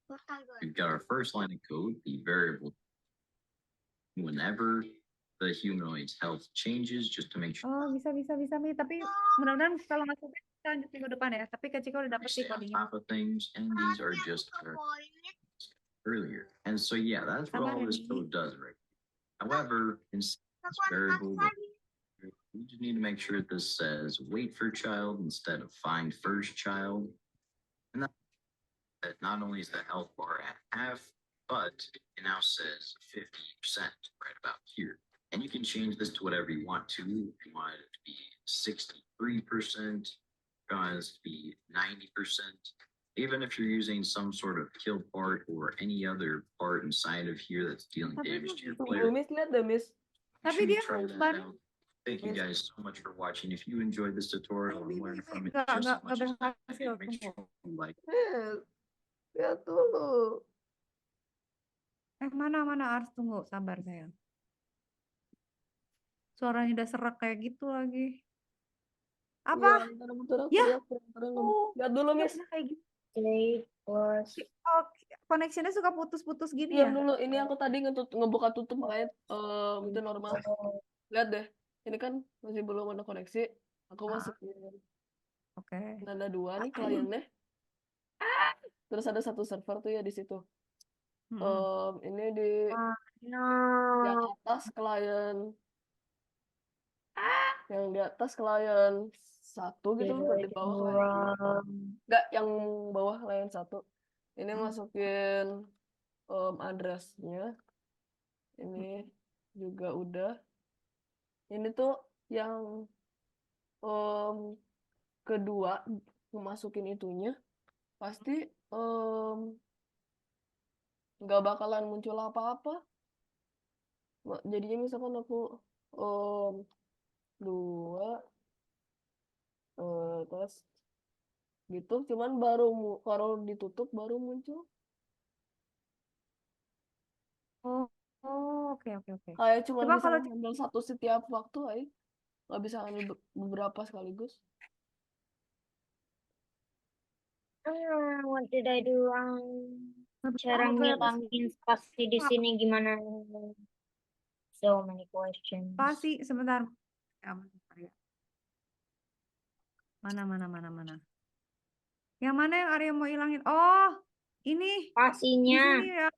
Portal gue. we've got our first line of code, the variable. Whenever the humanoid's health changes, just to make sure Oh, bisa Mi. Tapi mudah-mudahan kalau nggak sampai kita lanjut minggu depan ya. Tapi Kak Cika udah we dapet stay sih on codingnya. top of things, and these are Nanti aku just ke our point. earlier. And so yeah, that's what all Sabar ya, this Mi. code does right. However, in this Aku variable, lagi. we just need to make sure that this says wait for child instead of find first child. And that not only is the health bar at half, but it now says 50% right about here. And you can change this to whatever you want to. If you want it to be 63%, if you want it to be 90%. Even if you're using some sort of kill part or any other part inside of here that's dealing Tapi damage to your Tunggu, player, Miss, lihat deh, Miss. Tapi should dia try harus that bantu. out. Thank you guys so much for watching. If you enjoyed this tutorial and learned from it Nggak just as much as I berhasil. did, make sure you like Miss, lihat dulu. Mana harus tunggu. Sabar sayang. Suaranya udah serak kayak gitu lagi. Apa? Iya, bentar aku Ya. lihat, bentar aku lihat dulu, Iya, Miss. udah kayak gitu. Play plus. Oh, connectionnya suka putus-putus gini Diam ya? dulu, ini aku tadi ngebuka tutup makanya itu normal. Lihat deh, ini kan masih belum ada koneksi. Aku masukin Oke. ada 2 nih kliennya. Terus ada 1 server tuh ya di situ. Ini di yang No. atas klien yang di atas klien 1 gitu loh, di bawah klien. Enggak, yang bawah klien 1. Ini masukin addressnya. Ini juga udah. Ini tuh yang kedua memasukin itunya pasti nggak bakalan muncul apa-apa. Jadinya misalkan aku 2 terus gitu, cuman baru kalau ditutup baru muncul. Oke. Kayak cuma Coba bisa kalau ngambil 1 setiap waktu aja. Nggak bisa ngambil beberapa sekaligus. What did I do wrong? Cara ngilangin spasi di sini gimana? So many questions. spasi sebentar. Mana. Yang mana yang Arya mau hilangin? Oh, ini. Di Spasinya. sini ya.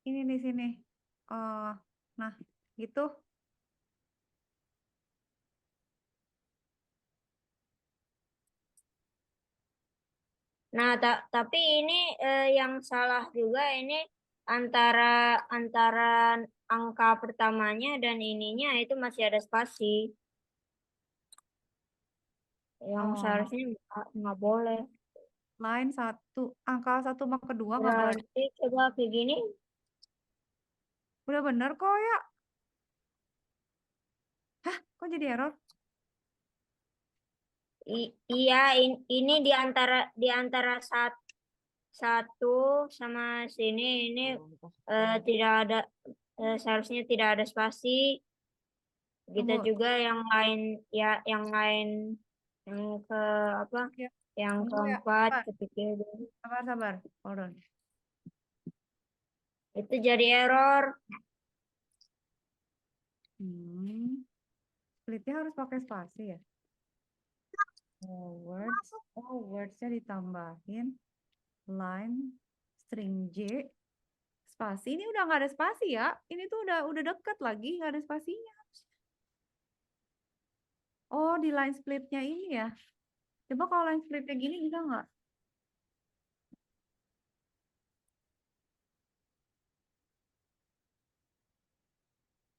Ini di sini. Oh, nah, gitu. Nah, tapi ini yang salah juga ini antara angka pertamanya dan ininya itu masih ada spasi. Yang seharusnya nggak boleh. Lain 1. Angka 1 sama kedua nggak boleh. Berarti coba kayak gini. Udah bener kok ya. Hah, kok jadi error? Iya, ini di antara satu sama sini ini tidak ada seharusnya tidak ada spasi. Kita Tunggu. juga yang lain ya, yang ke apa? Ya, Yang tunggu ya. keempat, Sabar, ketiga sabar. Hold on. itu jadi error. Splitnya harus pakai spasi ya. Wordsnya ditambahin. Line, string J, spasi. Ini udah nggak ada spasi ya. Ini tuh udah deket lagi, nggak ada spasinya. Oh, di line splitnya ini ya. Coba kalau line splitnya gini bisa nggak?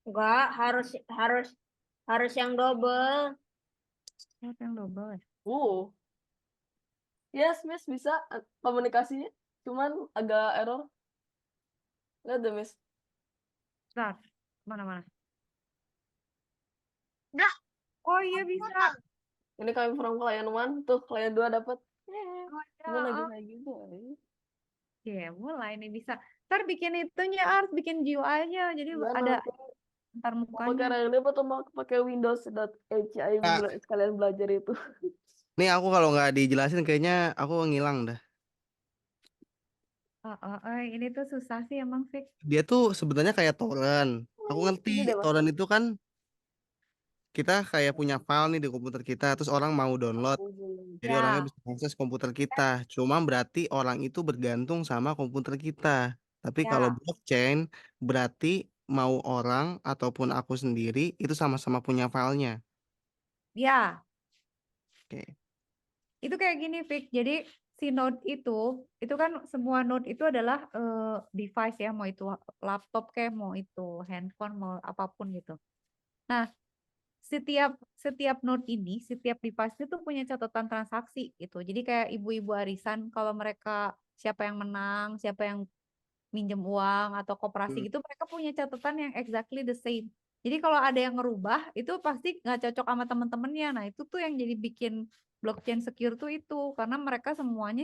Enggak, harus yang double. Oh, yang double ya. Yes, Miss, bisa komunikasinya. Cuman agak error. Lihat deh, Miss. Bentar, mana? Dah. Oh iya bisa. Ini kami from klien 1, tuh klien 2 dapat. Oh, Cuman lagi ya. kayak gitu. Ya, mulai nih bisa. Ntar bikin itunya harus bikin GUI-nya. Jadi Iya, ada nanti ntar mau pakai mukanya. Relief atau mau pakai Windows.hi Nah, sekalian belajar itu. nih aku kalau nggak dijelasin kayaknya aku ngilang dah. Ini tuh susah sih emang Fik. Dia tuh sebenarnya kayak torrent. Aku ngerti Ini deh, Mas. torrent itu kan kita kayak punya file nih di komputer kita, terus orang mau download. Jadi orangnya Ya, bisa akses komputer kita. Cuma berarti orang itu bergantung sama komputer kita. Tapi kalau ya, blockchain berarti mau orang ataupun aku sendiri itu sama-sama punya filenya. ya. Oke. Itu kayak gini Fik. Jadi si node itu kan semua node itu adalah device ya, mau itu laptop kayak mau itu handphone mau apapun gitu. Nah, setiap node ini, setiap device itu punya catatan transaksi gitu. Jadi kayak ibu-ibu arisan kalau mereka siapa yang menang, siapa yang minjem uang atau koperasi Hmm. gitu, mereka punya catatan yang exactly the same. Jadi kalau ada yang ngerubah itu pasti nggak cocok sama temen-temennya. Nah itu tuh yang jadi bikin blockchain secure tuh itu karena mereka semuanya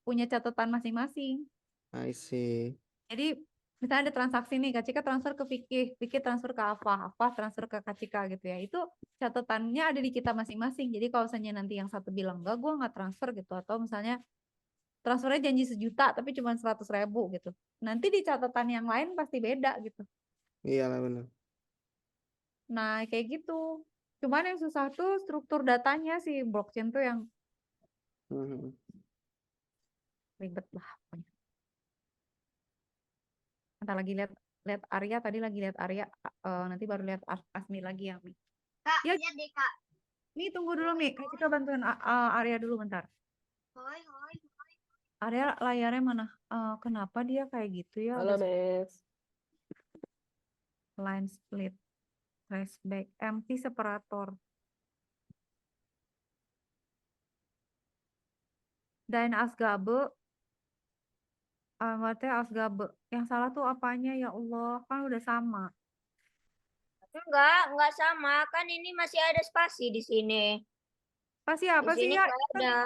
punya catatan masing-masing. I see. Jadi misalnya ada transaksi nih, Kak Cika transfer ke Vicky transfer ke Ava transfer ke Kak Cika gitu ya. Itu catatannya ada di kita masing-masing. Jadi kalau misalnya nanti yang satu bilang enggak, gue nggak transfer gitu. Atau misalnya transfernya janji 1 juta tapi cuma 100.000 gitu. Nanti di catatan yang lain pasti beda gitu. Iya lah benar. Nah kayak gitu. Cuman yang susah tuh struktur datanya sih blockchain tuh yang Mhm. ribet lah pokoknya. Nanti lagi lihat Arya tadi lagi lihat Arya nanti baru lihat Asmi lagi ya Mi. Kak, Ya. lihat deh, Kak. Mi tunggu dulu Mi. Kak Cika bantuin Arya dulu bentar. Hoi. Arya layarnya mana? Kenapa dia kayak gitu ya? Halo, Ada Miss. line split, flashback, empty separator. Dan Asgabe, maksudnya Asgabe. Yang salah tuh apanya ya Allah? Kan udah sama. Enggak sama. Kan ini masih ada spasi di sini. Pasti Di apa sih sini ya? nggak ada.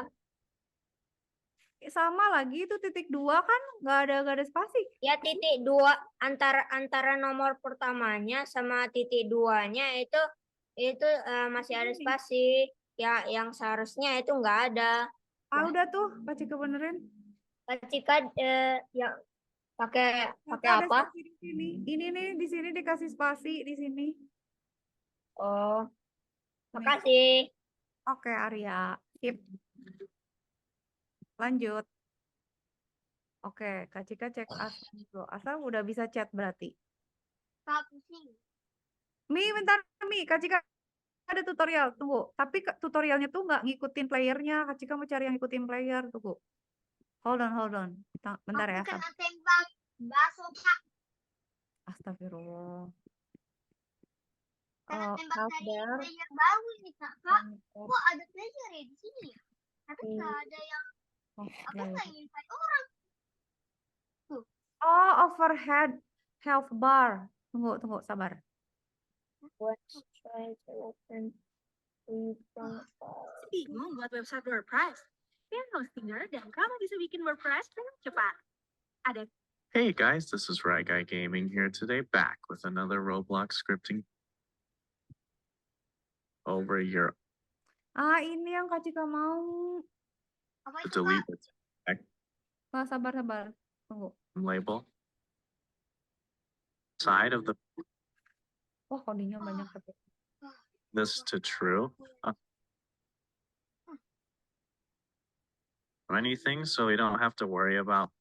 Sama lagi itu titik 2 kan nggak ada spasi. Ya titik 2 antara nomor pertamanya sama titik 2-nya itu masih ada spasi. Ya yang seharusnya itu nggak ada. Udah tuh, Kak Cika benerin. Ketika ya pakai Ternyata ada apa? spasi di sini. Ini nih di sini dikasih spasi di sini. Oh, Nih. makasih. Oke Arya, sip. Lanjut. Oke, Kak Cika cek Asal dulu. Asal udah bisa chat berarti. Kak, pusing. Mi, bentar Mi. Kak Cika ada tutorial. Tunggu. Tapi tutorialnya tuh nggak ngikutin playernya. Kak Cika mau cari yang ngikutin player. Tunggu. Hold on. Bentar Aku ya. kena tembak bakso, Kak. Astagfirullah. Kena tembak dari Sabar. player baru ini, Kak. Kok ada player ya di sini ya? Tapi nggak ada yang... Aku nggak invite orang. Oh, overhead. Health bar. Tunggu, sabar. Let's try to open 3.5. Bingung buat website WordPress? Pilih Hostinger dan kamu bisa bikin WordPress dengan cepat. Ada Hey guys, this is Rai Guy Gaming here today, back with another Roblox scripting over your Ini yang Kak Cika mau. Apa to itu, Kak? delete the tag Sabar. Tunggu. label side of the Wah, kodenya banyak tapi. this to true. Anything, so we don't have to worry about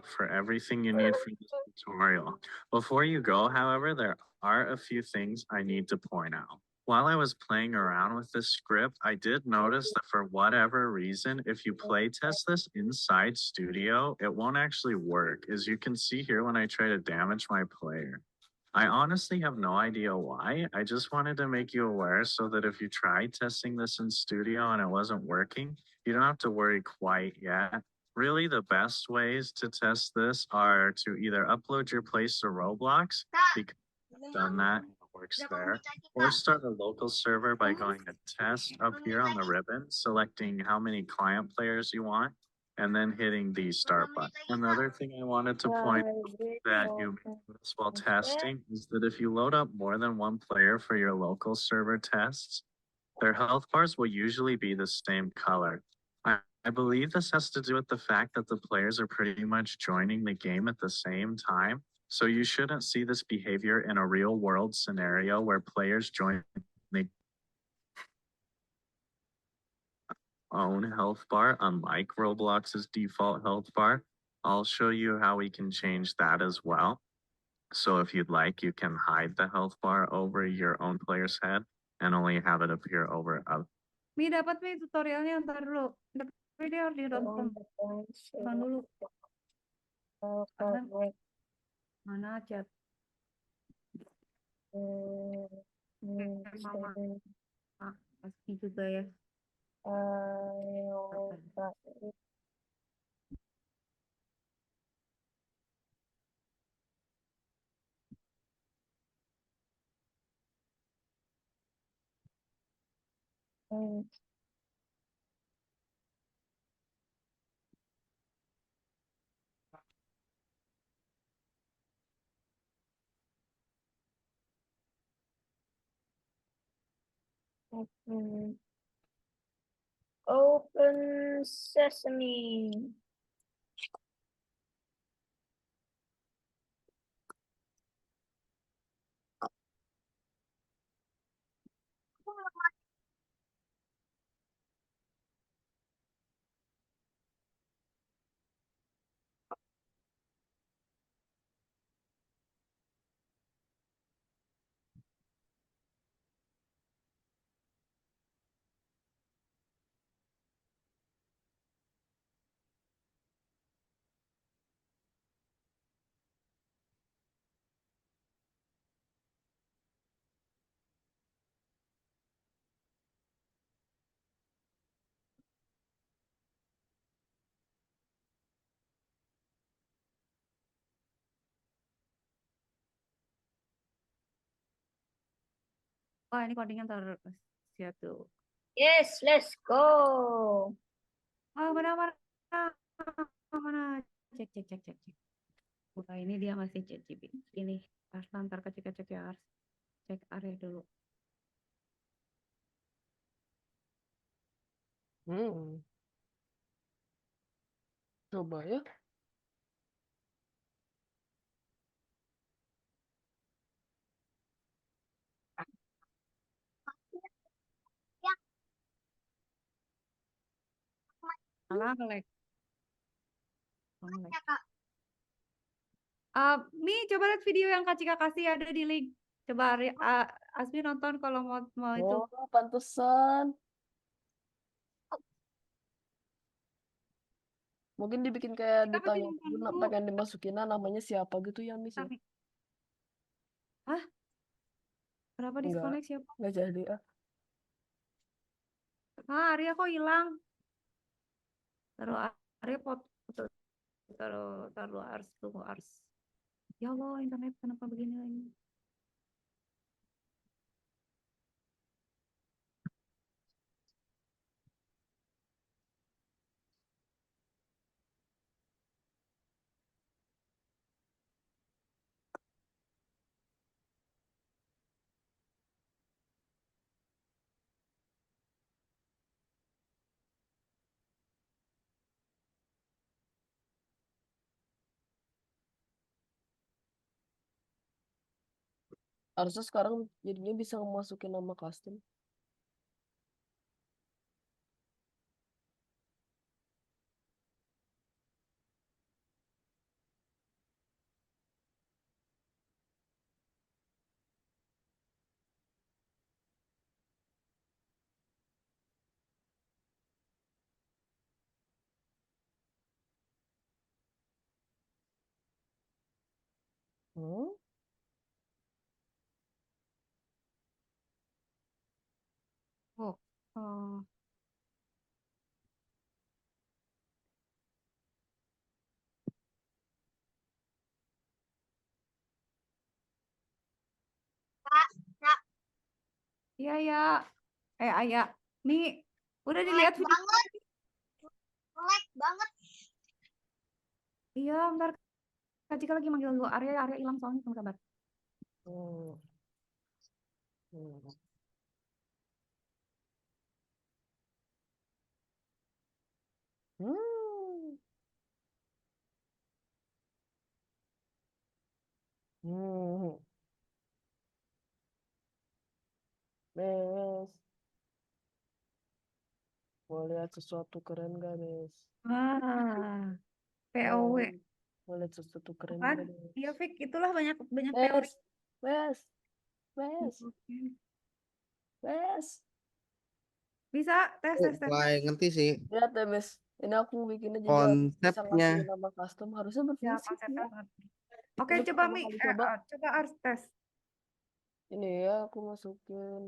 for everything you need for this tutorial. Before you go, however, there are a few things I need to point out. While I was playing around with this script, I did notice that for whatever reason, if you play test this inside Studio, it won't actually work. As you can see here when I try to damage my player. I honestly have no idea why. I just wanted to make you aware so that if you tried testing this in Studio and it wasn't working, you don't have to worry quite yet. Really, the best ways to test this are to either upload your place to Roblox, Kak, because I've done that, it works berapa there, menit lagi, or Kak? start a local server by going to test up here on the ribbon, selecting how many client players you want, and then hitting the start button. Another thing I wanted to point out that you notice while testing is that if you load up more than one player for your local server tests, their health bars will usually be the same color. I believe this has to do with the fact that the players are pretty much joining the game at the same time. So you shouldn't see this behavior in a real world scenario where players join the own health bar, unlike Roblox's default health bar. I'll show you how we can change that as well. So if you'd like, you can hide the health bar over your own player's head and only have it appear over a Mi dapat tutorialnya ntar dulu. Tapi dia harus ditonton dulu. Mana chat? Mama. Pasti juga ya. Open Sesame. Wah, ini kodenya ntar siap tuh. Yes, let's go. Mana? Cek. Wah, ini dia masih cek ini. Ntar kecek ya, harus cek area dulu. Coba ya. Salah nge-lag. Ya, Kak. Mi, coba lihat video yang Kak Cika kasih ada di link. Coba Asmi nonton kalau mau itu. Oh, pantesan. Mungkin dibikin kayak Kita ditanya bikin dulu, dulu. pengen dimasukin namanya siapa gitu ya, Miss ya? Hah? Kenapa Enggak. disconnect siapa? Nggak jadi ah. Arya kok hilang? Taruh Arya foto. Taruh harus tunggu harus. Ya Allah, internet kenapa begini lagi? Harusnya sekarang jadinya bisa masukin nama custom. Hmm? Oh, oh. Kak, Kak, Iya ya. Ayah. Nih, udah dilihat lag video. banget. Lag banget. Iya, bentar. Kak Cika lagi manggil gue. Arya hilang soalnya sama kabar. Hmm. Hmm. Hmm. Hmm. Mes, mau lihat sesuatu keren gak, Mes? Wah, POW. Mau lihat sesuatu keren Apaan? gak, Mes? Iya, Fik. Itulah banyak POW. Mes, Mes, Mes. Bisa tes. Mulai ngerti sih Lihat deh, Mes. Ini aku bikinnya jadi bisa konsepnya. masukin nama custom. Harusnya Ya, berfungsi konsepnya ya. ngerti. Oke, Ini coba pertama Mi. kali coba. Coba Ars tes. Ini ya, aku masukin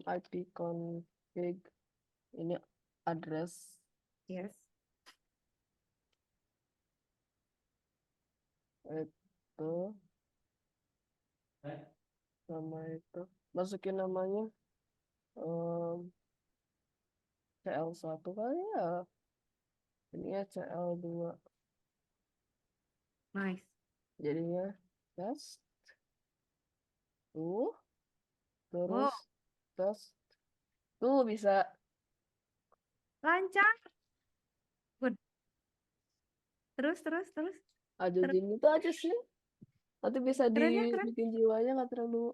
IP config. Ini address. Yes. Itu. Nama itu. Masukin namanya. CL1 kali ya. Ini ya CL2. Nice. Jadinya test. Terus Wow, tes. Tuh bisa. lancar. Good. Terus. Aja jadi itu aja sih. Nanti bisa Keren ya, keren. dibikin jiwanya nggak terlalu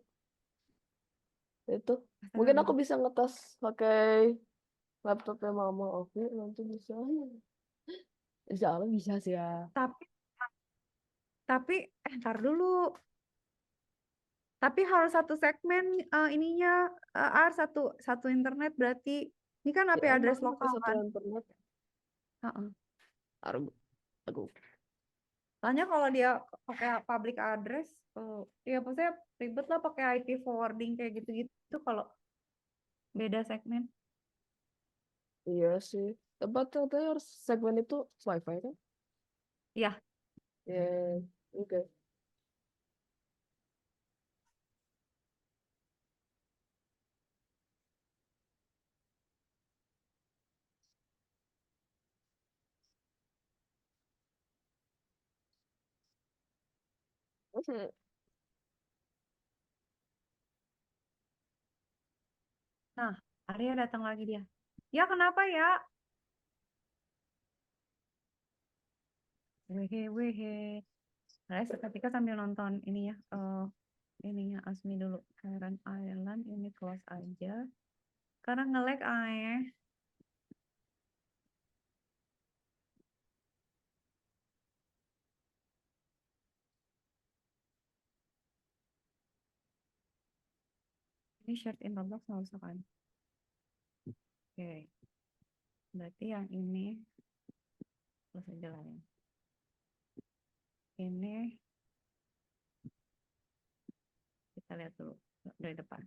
itu. Astaga, Mungkin aku gitu. bisa ngetes pakai laptopnya mama. Oke, nanti bisa. Insya Allah bisa sih ya. Tapi, ntar dulu. Tapi harus satu segmen ininya satu internet berarti ini kan IP Ya address emang pakai lokal satu kan. internet. Heeh. Aduh. Soalnya kalau dia pakai public address, ya maksudnya ribet lah pakai IP forwarding kayak gitu-gitu kalau beda segmen. Iya sih. Tempat katanya harus segmen itu wifi kan? Iya. Ya, oke. Nah, Arya datang lagi dia. Ya kenapa ya? Wehe. Nah, seketika sambil nonton ini ya. Ininya Asmi dulu. Karen Island ini close aja. Karena nge-lag Ini shared in Roblox nggak usah kan? Oke. Berarti yang ini terus aja lah ya. Ini kita lihat dulu dari depan.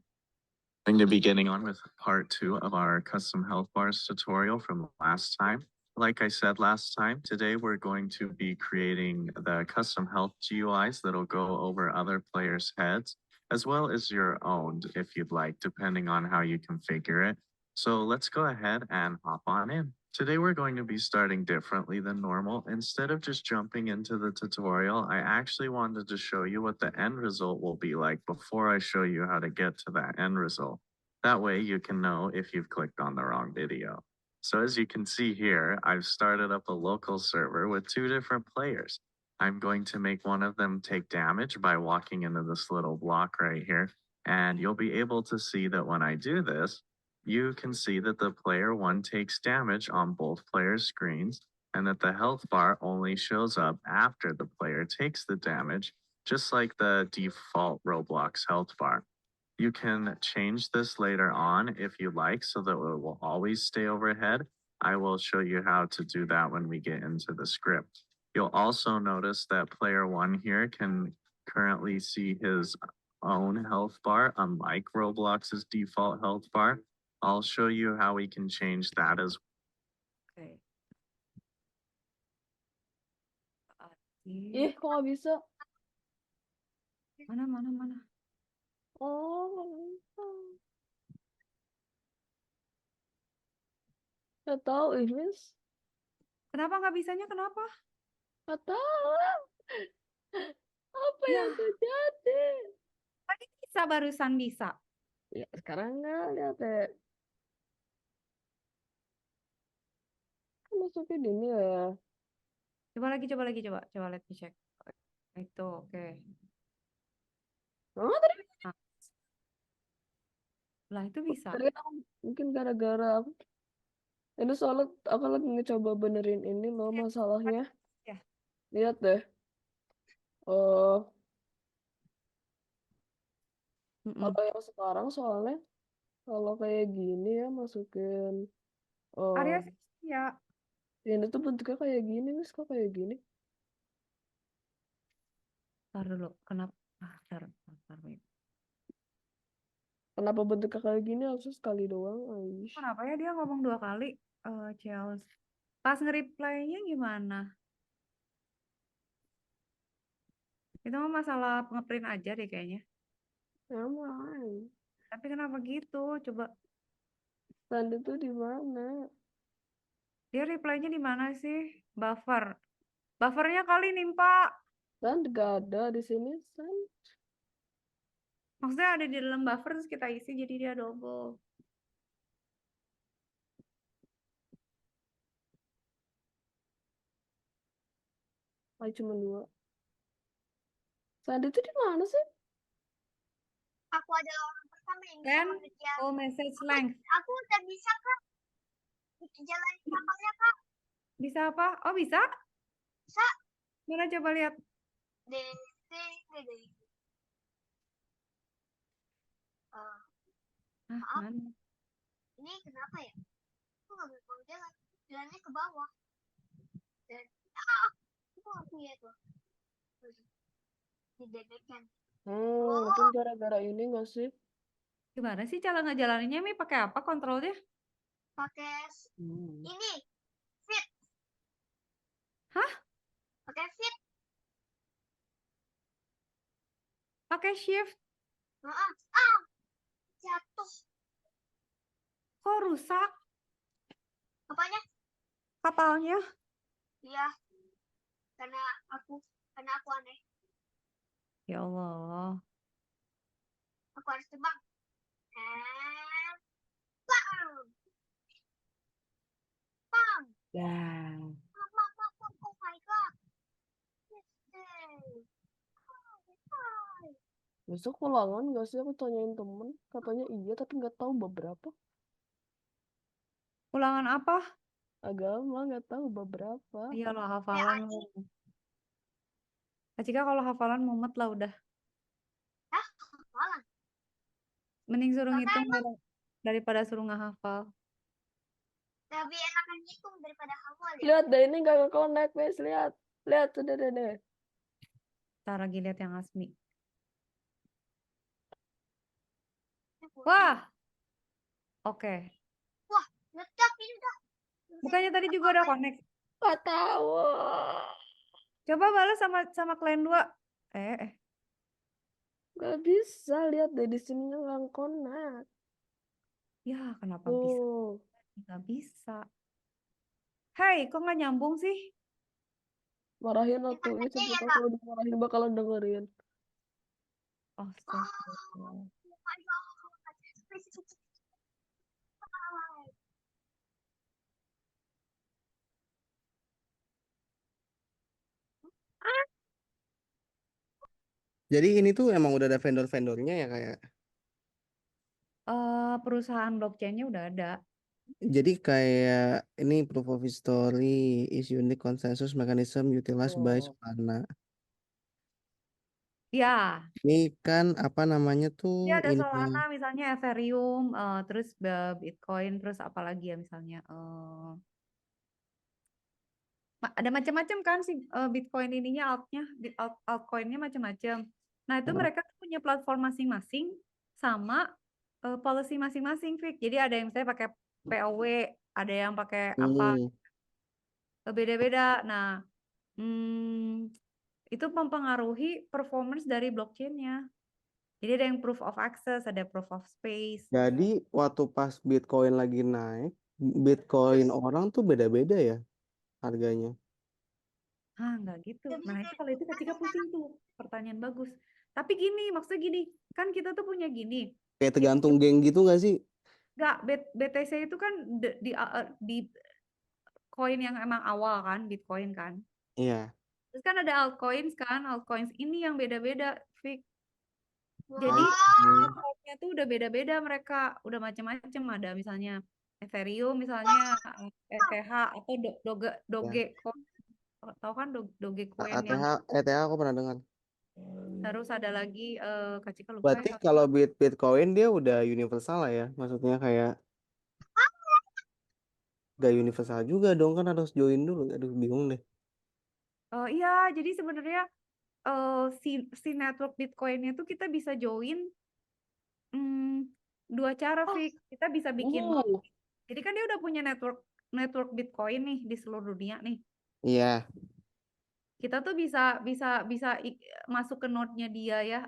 Going to be getting on with part 2 of our custom health bars tutorial from last time. Like I said last time, today we're going to be creating the custom health GUIs that'll go over other players' heads, as well as your own if you'd like, depending on how you configure it. So let's go ahead and hop on in. Today we're going to be starting differently than normal. Instead of just jumping into the tutorial, I actually wanted to show you what the end result will be like before I show you how to get to that end result. That way you can know if you've clicked on the wrong video. So as you can see here, I've started up a local server with 2 different players. I'm going to make one of them take damage by walking into this little block right here. And you'll be able to see that when I do this, you can see that the player 1 takes damage on both players' screens and that the health bar only shows up after the player takes the damage, just like the default Roblox health bar. You can change this later on if you like so that it will always stay overhead. I will show you how to do that when we get into the script. You'll also notice that player 1 here can currently see his own health bar, unlike Roblox's default health bar. I'll show you how we can change that as Oke. Ih, kok nggak bisa? Mana. Oh, nggak tahu, Miss. Kenapa nggak bisanya? Kenapa? Nggak tahu. Apa Ya. yang terjadi? Tadi bisa, barusan bisa. Ya, sekarang nggak lihat deh. Kan masukin ini ya. Coba let me check. Itu oke. Oh, tadi Lah itu bisa. kan mungkin gara-gara ini soalnya aku lagi ngecoba benerin ini loh masalahnya. Ya. Lihat deh. Oh, kalau yang sekarang soalnya kalau kayak gini ya masukin Arya sih ya. ini tuh bentuknya kayak gini, Miss, kok kayak gini? Ntar dulu. Kenapa? Ntar. Kenapa bentuknya kayak gini? Harusnya sekali doang. Aish. Kenapa ya dia ngomong 2 kali? Chelsea. Pas nge-reply-nya gimana? Itu mah masalah ngeprint aja deh kayaknya. Aman. Tapi kenapa gitu? Coba. Sandi tuh di mana? Dia reply-nya di mana sih? Buffer. Buffernya kali nimpa. Sandi gak ada di sini, Sandi. Maksudnya ada di dalam buffer terus kita isi jadi dia double. Cuma 2. Sandi tuh di mana sih? Aku adalah orang pertama yang bisa Kan? mengejar. Oh, message length. Aku udah bisa, Kak. Jalanin kapalnya, Kak. Bisa apa? Oh, bisa? Bisa. Mana coba lihat. Maaf. Mana? Ini kenapa ya? Aku nggak bisa jalan. Jalannya ke bawah. Dan aku nggak punya tuh. Didedekkan. Mungkin gara-gara ini nggak sih? Gimana sih cara ngejalaninnya, Mi? Pakai apa kontrolnya? Pakai ini. Fit. Hah? Pakai fit. Pakai shift. Jatuh. Kok rusak Apanya? kapalnya? Iya. Karena aku aneh. Ya Allah. Aku harus terbang. Bam. Bam. Ya. Oh my god. Besok ulangan nggak sih? Aku tanyain temen. Katanya iya, tapi nggak tahu beberapa. Ulangan apa? Agama nggak tahu beberapa. Iyalah hafalan. Cika kalau hafalan mumet lah udah. Hah? Hafalan? Mending suruh ngitung daripada suruh ngehafal. Lebih enakan ngitung daripada hafal ya. Lihat deh, ini nggak nge-connect, Miss. Lihat. Lihat, sudah deh. Ntar lagi lihat yang Asmi. Wah. Oke. Wah, ledak ini udah. Bukannya tadi juga udah connect. Nggak tahu. Coba balas sama klien 2. Nggak bisa lihat deh di sini nggak connect. Ya, kenapa bisa? Tuh. Nggak bisa. Hei, kok nggak nyambung sih? Marahin aku. Ini siapa tahu kalau dimarahin bakalan dengerin. Astagfirullah. Jadi ini tuh emang udah ada vendor-vendornya ya kayak. Perusahaan blockchain-nya udah ada. Jadi kayak ini proof of history is unique consensus mechanism utilized by Oh. Solana. Ya, Ini kan apa namanya tuh dia ada ini Solana, misalnya Ethereum, terus Bitcoin, terus apa lagi ya misalnya. Ada macam-macam kan si Bitcoin ininya altnya, altcoinnya macam-macam. Nah itu mereka tuh punya platform masing-masing sama policy masing-masing, Fik. Jadi ada yang saya pakai POW, ada yang pakai apa, beda-beda. Nah, itu mempengaruhi performance dari blockchain-nya. Jadi ada yang proof of access, ada proof of space. Jadi waktu pas Bitcoin lagi naik, Bitcoin orang tuh beda-beda ya harganya. Nggak gitu. Nah, itu kalau itu ketika pusing tuh. Pertanyaan bagus. Tapi gini, maksudnya gini, kan kita tuh punya gini. Kayak tergantung geng gitu nggak sih? Nggak, BTC itu kan di koin yang emang awal kan, Bitcoin kan. Iya. Terus kan ada altcoins kan, altcoins ini yang beda-beda, Fik. Jadi altcoinnya tuh udah beda-beda mereka, udah macam-macam. Ada misalnya Ethereum, misalnya ETH atau Dogecoin. Tahu kan Dogecoin yang ETH aku pernah dengar. terus ada lagi Kak Cika lupa Berarti ya. kalau Bitcoin dia udah universal lah ya. Maksudnya kayak gak universal juga dong, kan harus join dulu. Aduh bingung deh. Iya, jadi sebenarnya si network Bitcoin-nya tuh kita bisa join 2 cara, Fik. Kita bisa bikin node. Jadi kan dia udah punya network Bitcoin nih di seluruh dunia nih. Iya. Kita tuh bisa masuk ke node-nya dia ya,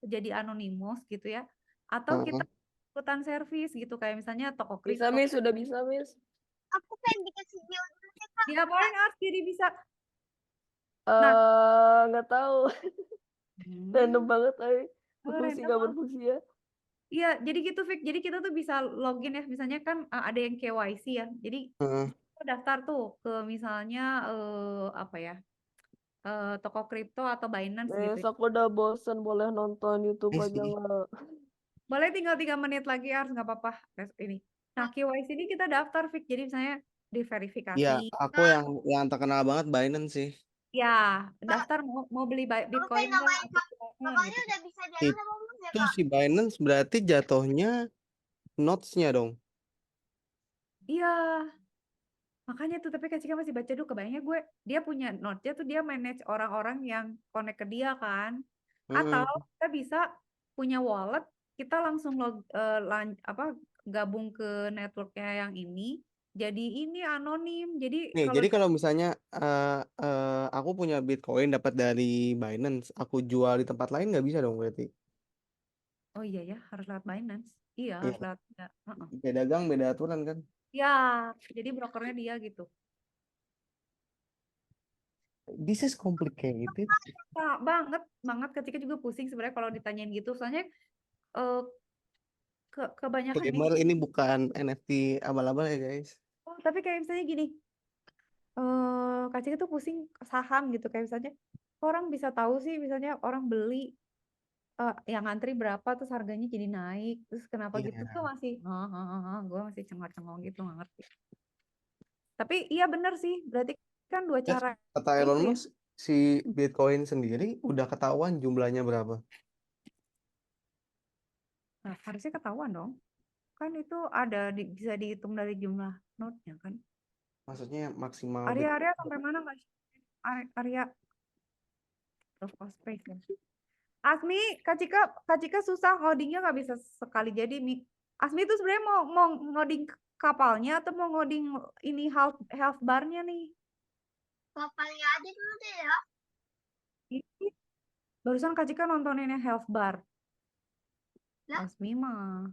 jadi anonymous gitu ya. Atau kita ikutan servis gitu kayak misalnya toko Bisa, kripto. Miss. Sudah bisa, Miss. Aku pengen bikin video dulu deh, Kak. Diapain Ars jadi bisa? Nggak tahu. Random banget, ay. Berfungsi Random nggak banget. berfungsi ya. Iya, jadi gitu, Fik. Jadi kita tuh bisa login ya. Misalnya kan ada yang KYC ya. Jadi kita daftar tuh ke misalnya apa ya, toko kripto atau Binance gitu. Miss, aku udah bosen. Boleh nonton YouTube aja nggak? Boleh tinggal 3 menit lagi harus nggak apa-apa. Ini. Nah, KYC ini kita daftar, Fik. Jadi misalnya diverifikasi. Iya, aku yang terkenal banget Binance sih. Ya, daftar mau beli Bitcoin nggak? Bapaknya udah bisa jalan sama belum ya, Itu Kak? si Binance berarti jatuhnya notes-nya dong. Iya. Makanya tuh, tapi Kak Cika masih baca dulu, kebayangnya gue, dia punya note-nya tuh dia manage orang-orang yang connect ke dia kan. Atau kita bisa punya wallet, kita langsung gabung ke networknya yang ini, jadi ini anonim. Jadi Nih, kalau jadi kalau misalnya aku punya Bitcoin dapat dari Binance, aku jual di tempat lain nggak bisa dong berarti? oh iya ya, harus lewat Binance. Iya, Iya. harus lewat. Beda dagang, beda aturan kan? Ya, jadi brokernya dia gitu. This is complicated. Nah, banget ketika juga pusing sebenarnya kalau ditanyain gitu. Soalnya kebanyakan Disclaimer, ini bukan NFT abal-abal ya guys. tapi kayak misalnya gini, Kak Cika tuh pusing saham gitu kayak misalnya orang bisa tahu sih misalnya orang beli yang antri berapa terus harganya jadi naik terus kenapa gitu tuh masih gue masih cengong-cengong gitu nggak ngerti. Tapi iya bener sih berarti kan 2 cara Kata Elon Musk, si Bitcoin sendiri udah ketahuan jumlahnya berapa? Nah, harusnya ketahuan dong. Kan itu ada bisa dihitung dari jumlah node-nya kan. Maksudnya maksimal Area sampai mana Mas? Area proof of space ya. Asmi, Kak Cika susah ngodingnya nggak bisa sekali jadi Mi. Asmi itu sebenarnya mau ngoding kapalnya atau mau ngoding ini health bar-nya nih? Kapalnya aja dulu deh ya. Ini barusan Kak Cika nontonin yang health bar. Lah? Asmi mah.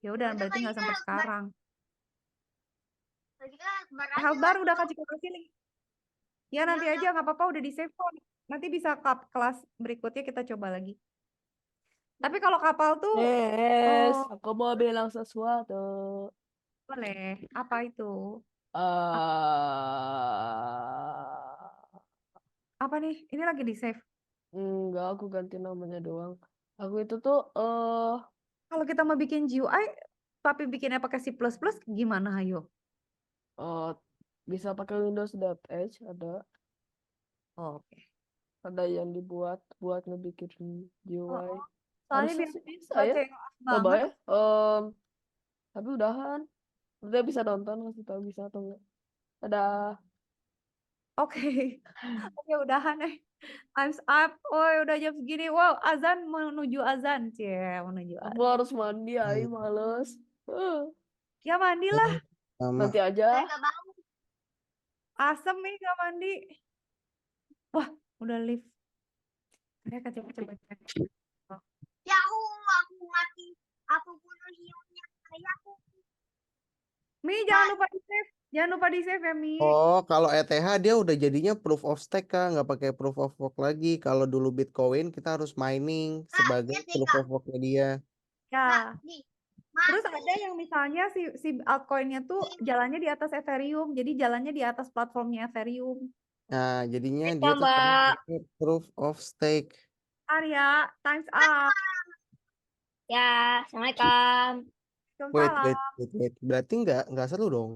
Ya udah Udah berarti Kak nggak Cika sampai health bar. sekarang. Kak Cika health bar aja Health bar lah. udah Kak Cika kasih link. Ya nanti Iya, aja nggak apa-apa udah di save kok. Nanti bisa kelas berikutnya kita coba lagi. Tapi kalau kapal tuh Yes, oh, aku mau bilang sesuatu. boleh. Apa itu? Apa nih? Ini lagi di save. Enggak, aku ganti namanya doang. Aku itu tuh Kalau kita mau bikin GUI, tapi bikinnya pakai C++, gimana ayo? bisa pakai Windows.h Oke. ada yang dibuat buat ngebikin GUI. Soalnya Harusnya biar sih bisa nggak ya. chaos Coba banget. ya. Tapi udahan. Udah bisa nonton, kasih tahu bisa atau enggak. Dadah. Oke. Oke, udahan Time's up. Oh, udah jam segini. Wow, azan menuju azan. Cie, menuju Aku azan. harus mandi, ay males. Ya mandilah. Sama. Nanti aja. Saya nggak mau. Asem nih gak mandi. Wah, udah lift. Saya coba cek. Ya aku mati. Aku bunuh hiunya. Kayak aku. Mi, jangan lupa di save. Jangan lupa di save ya, Mi. Oh, kalau ETH dia udah jadinya proof of stake Kak, nggak pakai proof of work lagi. Kalau dulu Bitcoin kita harus mining sebagai lihat nih, proof Kak. of worknya dia. Ya. Nih. Terus ada yang misalnya si altcoin-nya tuh jalannya di atas Ethereum. Jadi jalannya di atas platformnya Ethereum. Nah, jadinya Kita, dia tuh sekarang Mbak. pakai proof of stake. Arya, time's up. Ya, Assalamualaikum. Wait, Waalaikumsalam. Berarti nggak seru dong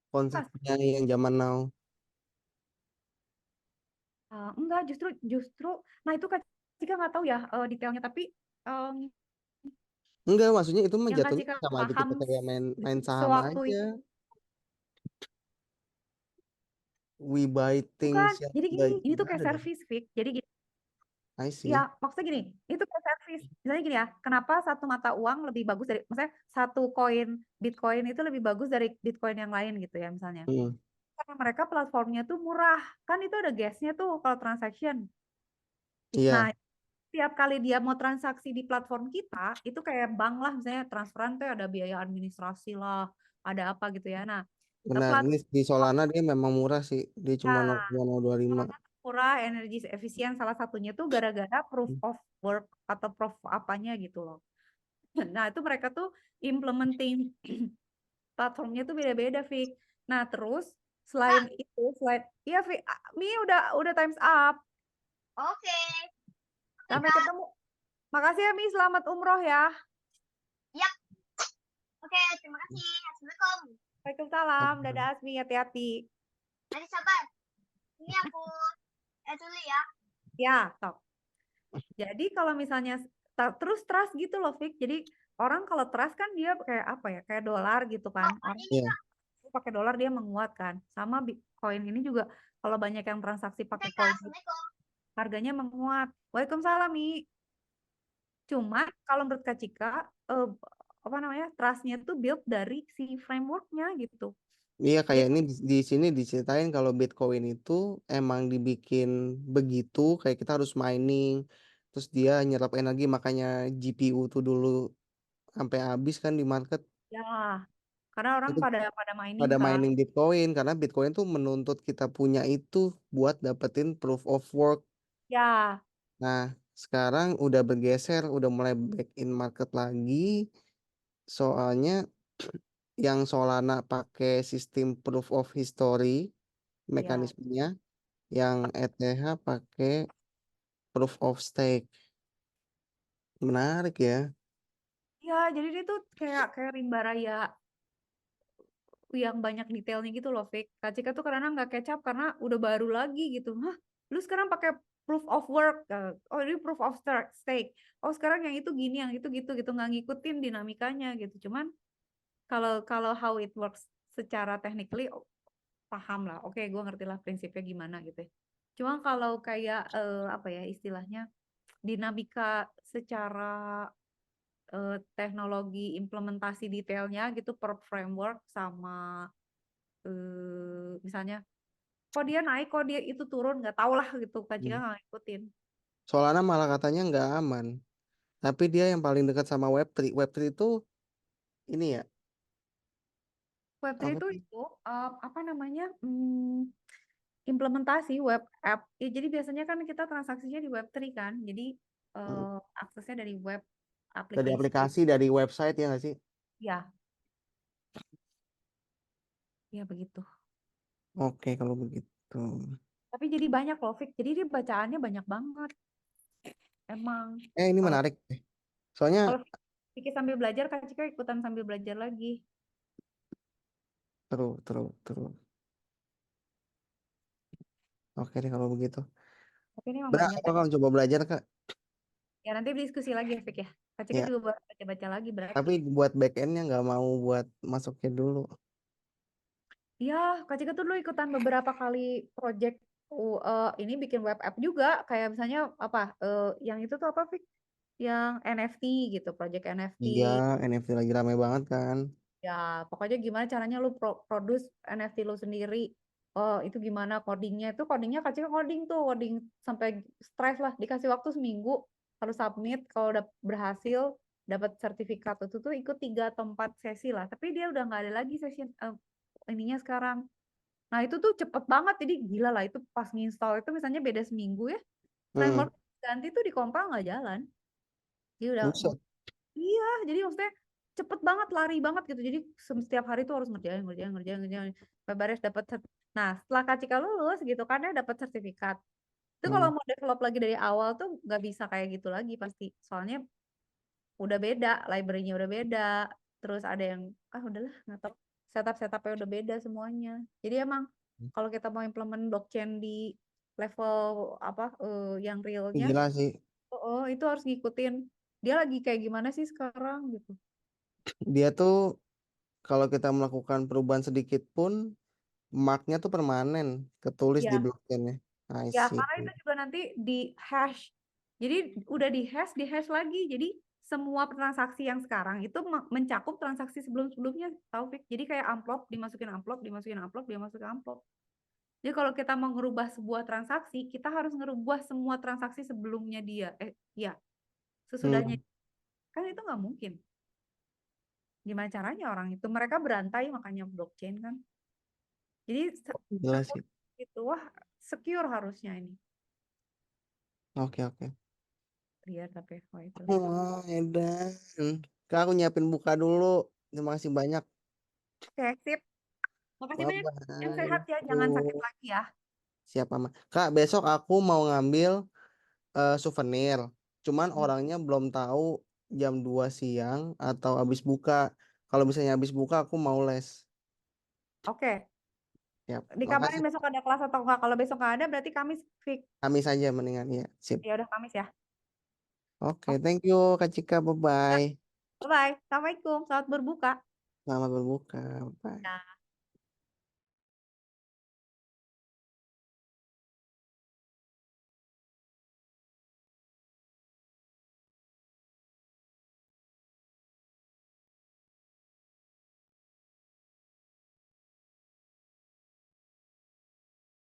konsepnya yang zaman now. Enggak, justru. Nah itu Kak Cika nggak tahu ya detailnya, tapi em, Enggak, maksudnya itu mah yang Kak jatuhnya Cika sama aja paham kita kayak main saham sewaktu aja. itu. We buy things Bukan, yang jadi gini, ini tuh udah kayak ada deh. service fix. Jadi gini, I see. ya maksudnya gini, itu kayak service. Misalnya gini ya, kenapa satu mata uang lebih bagus dari, maksudnya satu koin Bitcoin itu lebih bagus dari Bitcoin yang lain gitu ya misalnya. Hmm. Karena mereka platformnya tuh murah, kan itu ada gasnya tuh kalau transaction. Iya. Nah, tiap kali dia mau transaksi di platform kita, itu kayak bank lah, misalnya transferan tuh ada biaya administrasi lah, ada apa gitu ya. Nah, Benar, ini di Solana dia memang murah sih. Dia cuma 0,025. murah, energi efisien, salah satunya tuh gara-gara proof of work atau proof apanya gitu loh. Nah, itu mereka tuh implementing platformnya tuh beda-beda, Fik. Nah, terus selain itu, iya, Fik, Mi udah time's up. Oke. Sampai ketemu. Makasih ya, Mi. Selamat umroh ya. Yap. Oke, terima kasih. Assalamualaikum. Waalaikumsalam. Dadah, Asmi. Hati-hati. Nanti sabar. Ini aku dulu ya. Ya, top. Jadi kalau misalnya terus trust gitu loh, Fik. Jadi orang kalau trust kan dia kayak apa ya? Kayak dolar gitu kan. Orang Iya. pakai dolar dia menguatkan. Sama Bitcoin ini juga kalau banyak yang transaksi pakai Oke, Kak. koin, Assalamualaikum. harganya menguat. Waalaikumsalam, Mi. Cuma kalau menurut Kak Cika, apa namanya, trustnya tuh build dari si frameworknya gitu. Iya, kayak ini di sini diceritain kalau Bitcoin itu emang dibikin begitu, kayak kita harus mining, terus dia nyerap energi, makanya GPU tuh dulu sampai habis kan di market. Ya, karena orang Itu pada mining pada kan. mining Bitcoin, karena Bitcoin tuh menuntut kita punya itu buat dapetin proof of work. Ya, Nah, sekarang udah bergeser, udah mulai back in market lagi, soalnya yang Solana pakai sistem proof of history mekanismenya, yang ETH pakai proof of stake. Menarik ya. ya, jadi dia tuh kayak rimba raya yang banyak detailnya gitu loh, Fik. Kak Cika tuh karena nggak catch up karena udah baru lagi gitu. Hah, lu sekarang pakai proof of work. Oh, ini proof of stake. Oh, sekarang yang itu gini, yang itu gitu gitu, nggak ngikutin dinamikanya gitu. Cuman kalau how it works secara technically paham lah. Oke, gue ngerti lah prinsipnya gimana gitu ya. Cuma kalau kayak apa ya istilahnya dinamika secara teknologi implementasi detailnya gitu per framework sama misalnya kok dia naik kok dia itu turun nggak tahu lah gitu Kak Cika nggak ngikutin. Solana malah katanya nggak aman. Tapi dia yang paling dekat sama Web3. Web3 itu ini ya, Web3 apa itu sih? apa namanya implementasi web app. Ya, jadi biasanya kan kita transaksinya di Web3 kan. Jadi Hmm. aksesnya dari web Dari application. aplikasi, dari website ya nggak sih? Ya, ya begitu. Oke, kalau begitu. Tapi jadi banyak loh, Fik. Jadi dia bacaannya banyak banget. Emang Ini kalau menarik deh. Soalnya kalau Vicky sambil belajar, Kak Cika ikutan sambil belajar lagi. terus. Oke deh kalau begitu. Tapi ini emang Mbak, banyak aku kan. akan coba belajar, Kak. Ya nanti diskusi lagi ya, Fik ya. Kak Cika Ya, juga buat baca-baca lagi berarti. tapi buat backendnya nggak mau buat masukin dulu. Iya, Kak Cika tuh dulu ikutan beberapa kali project ini bikin web app juga. Kayak misalnya apa, yang itu tuh apa, Fik? Yang NFT gitu, project NFT. Iya, NFT lagi rame banget kan. Ya, pokoknya gimana caranya lu produce NFT lu sendiri. Oh, itu gimana codingnya? Itu codingnya Kak Cika coding tuh, coding sampai stres lah. Dikasih waktu seminggu, harus submit. Kalau udah berhasil, dapat sertifikat itu tuh ikut 3 atau 4 sesi lah. Tapi dia udah nggak ada lagi sesi ininya sekarang. Nah, itu tuh cepet banget. Jadi gila lah, itu pas nginstall itu misalnya beda seminggu ya. Hmm, Framework ganti tuh di Kompa nggak jalan. Dia udah buset. iya, jadi maksudnya cepet banget, lari banget gitu. Jadi setiap hari tuh harus ngerjain. Sampai beres dapat. Nah, setelah Kak Cika lulus gitu kan ya dapat sertifikat. Itu kalau Hmm. mau develop lagi dari awal tuh nggak bisa kayak gitu lagi pasti. Soalnya udah beda, library-nya udah beda. Terus ada yang udahlah nggak tahu. Setupnya udah beda semuanya. Jadi emang kalau kita mau implement blockchain di level apa yang realnya, Gila sih. itu harus ngikutin dia lagi kayak gimana sih sekarang gitu. Dia tuh kalau kita melakukan perubahan sedikit pun marknya tuh permanen, ketulis di Ya, blockchainnya. I ya see. karena itu juga nanti di hash. Jadi udah di hash lagi. Jadi semua transaksi yang sekarang itu mencakup transaksi sebelum-sebelumnya, Taufik. Jadi kayak amplop, dimasukin amplop, dimasukin amplop, dimasukin amplop. Jadi kalau kita mau ngerubah sebuah transaksi, kita harus ngerubah semua transaksi sebelumnya dia. Ya, sesudahnya. Hmm, Kan itu nggak mungkin. Gimana caranya orang itu? Mereka berantai makanya blockchain kan. Jadi gila sih. itu wah secure harusnya ini. Oke. Iya tapi wah itu. Wah, edan. Kak, aku nyiapin buka dulu. Terima kasih banyak. Oke, sip. Makasih banyak. Yang Bye-bye. sehat ya, jangan sakit Yuk, lagi ya. siapa mah? Kak, besok aku mau ngambil souvenir. Cuman orangnya belum tahu jam 2 siang atau habis buka. Kalau misalnya habis buka aku mau les. Oke, Ya, dikabarin makasih. besok ada kelas atau enggak. Kalau besok nggak ada, berarti Kamis fix. Kami saja mendingan ya. Sip. Ya udah Kamis ya. Oke, Oke, thank you Kak Cika. Bye-bye. bye. Assalamualaikum. Selamat berbuka. Selamat berbuka. Bye. Ya.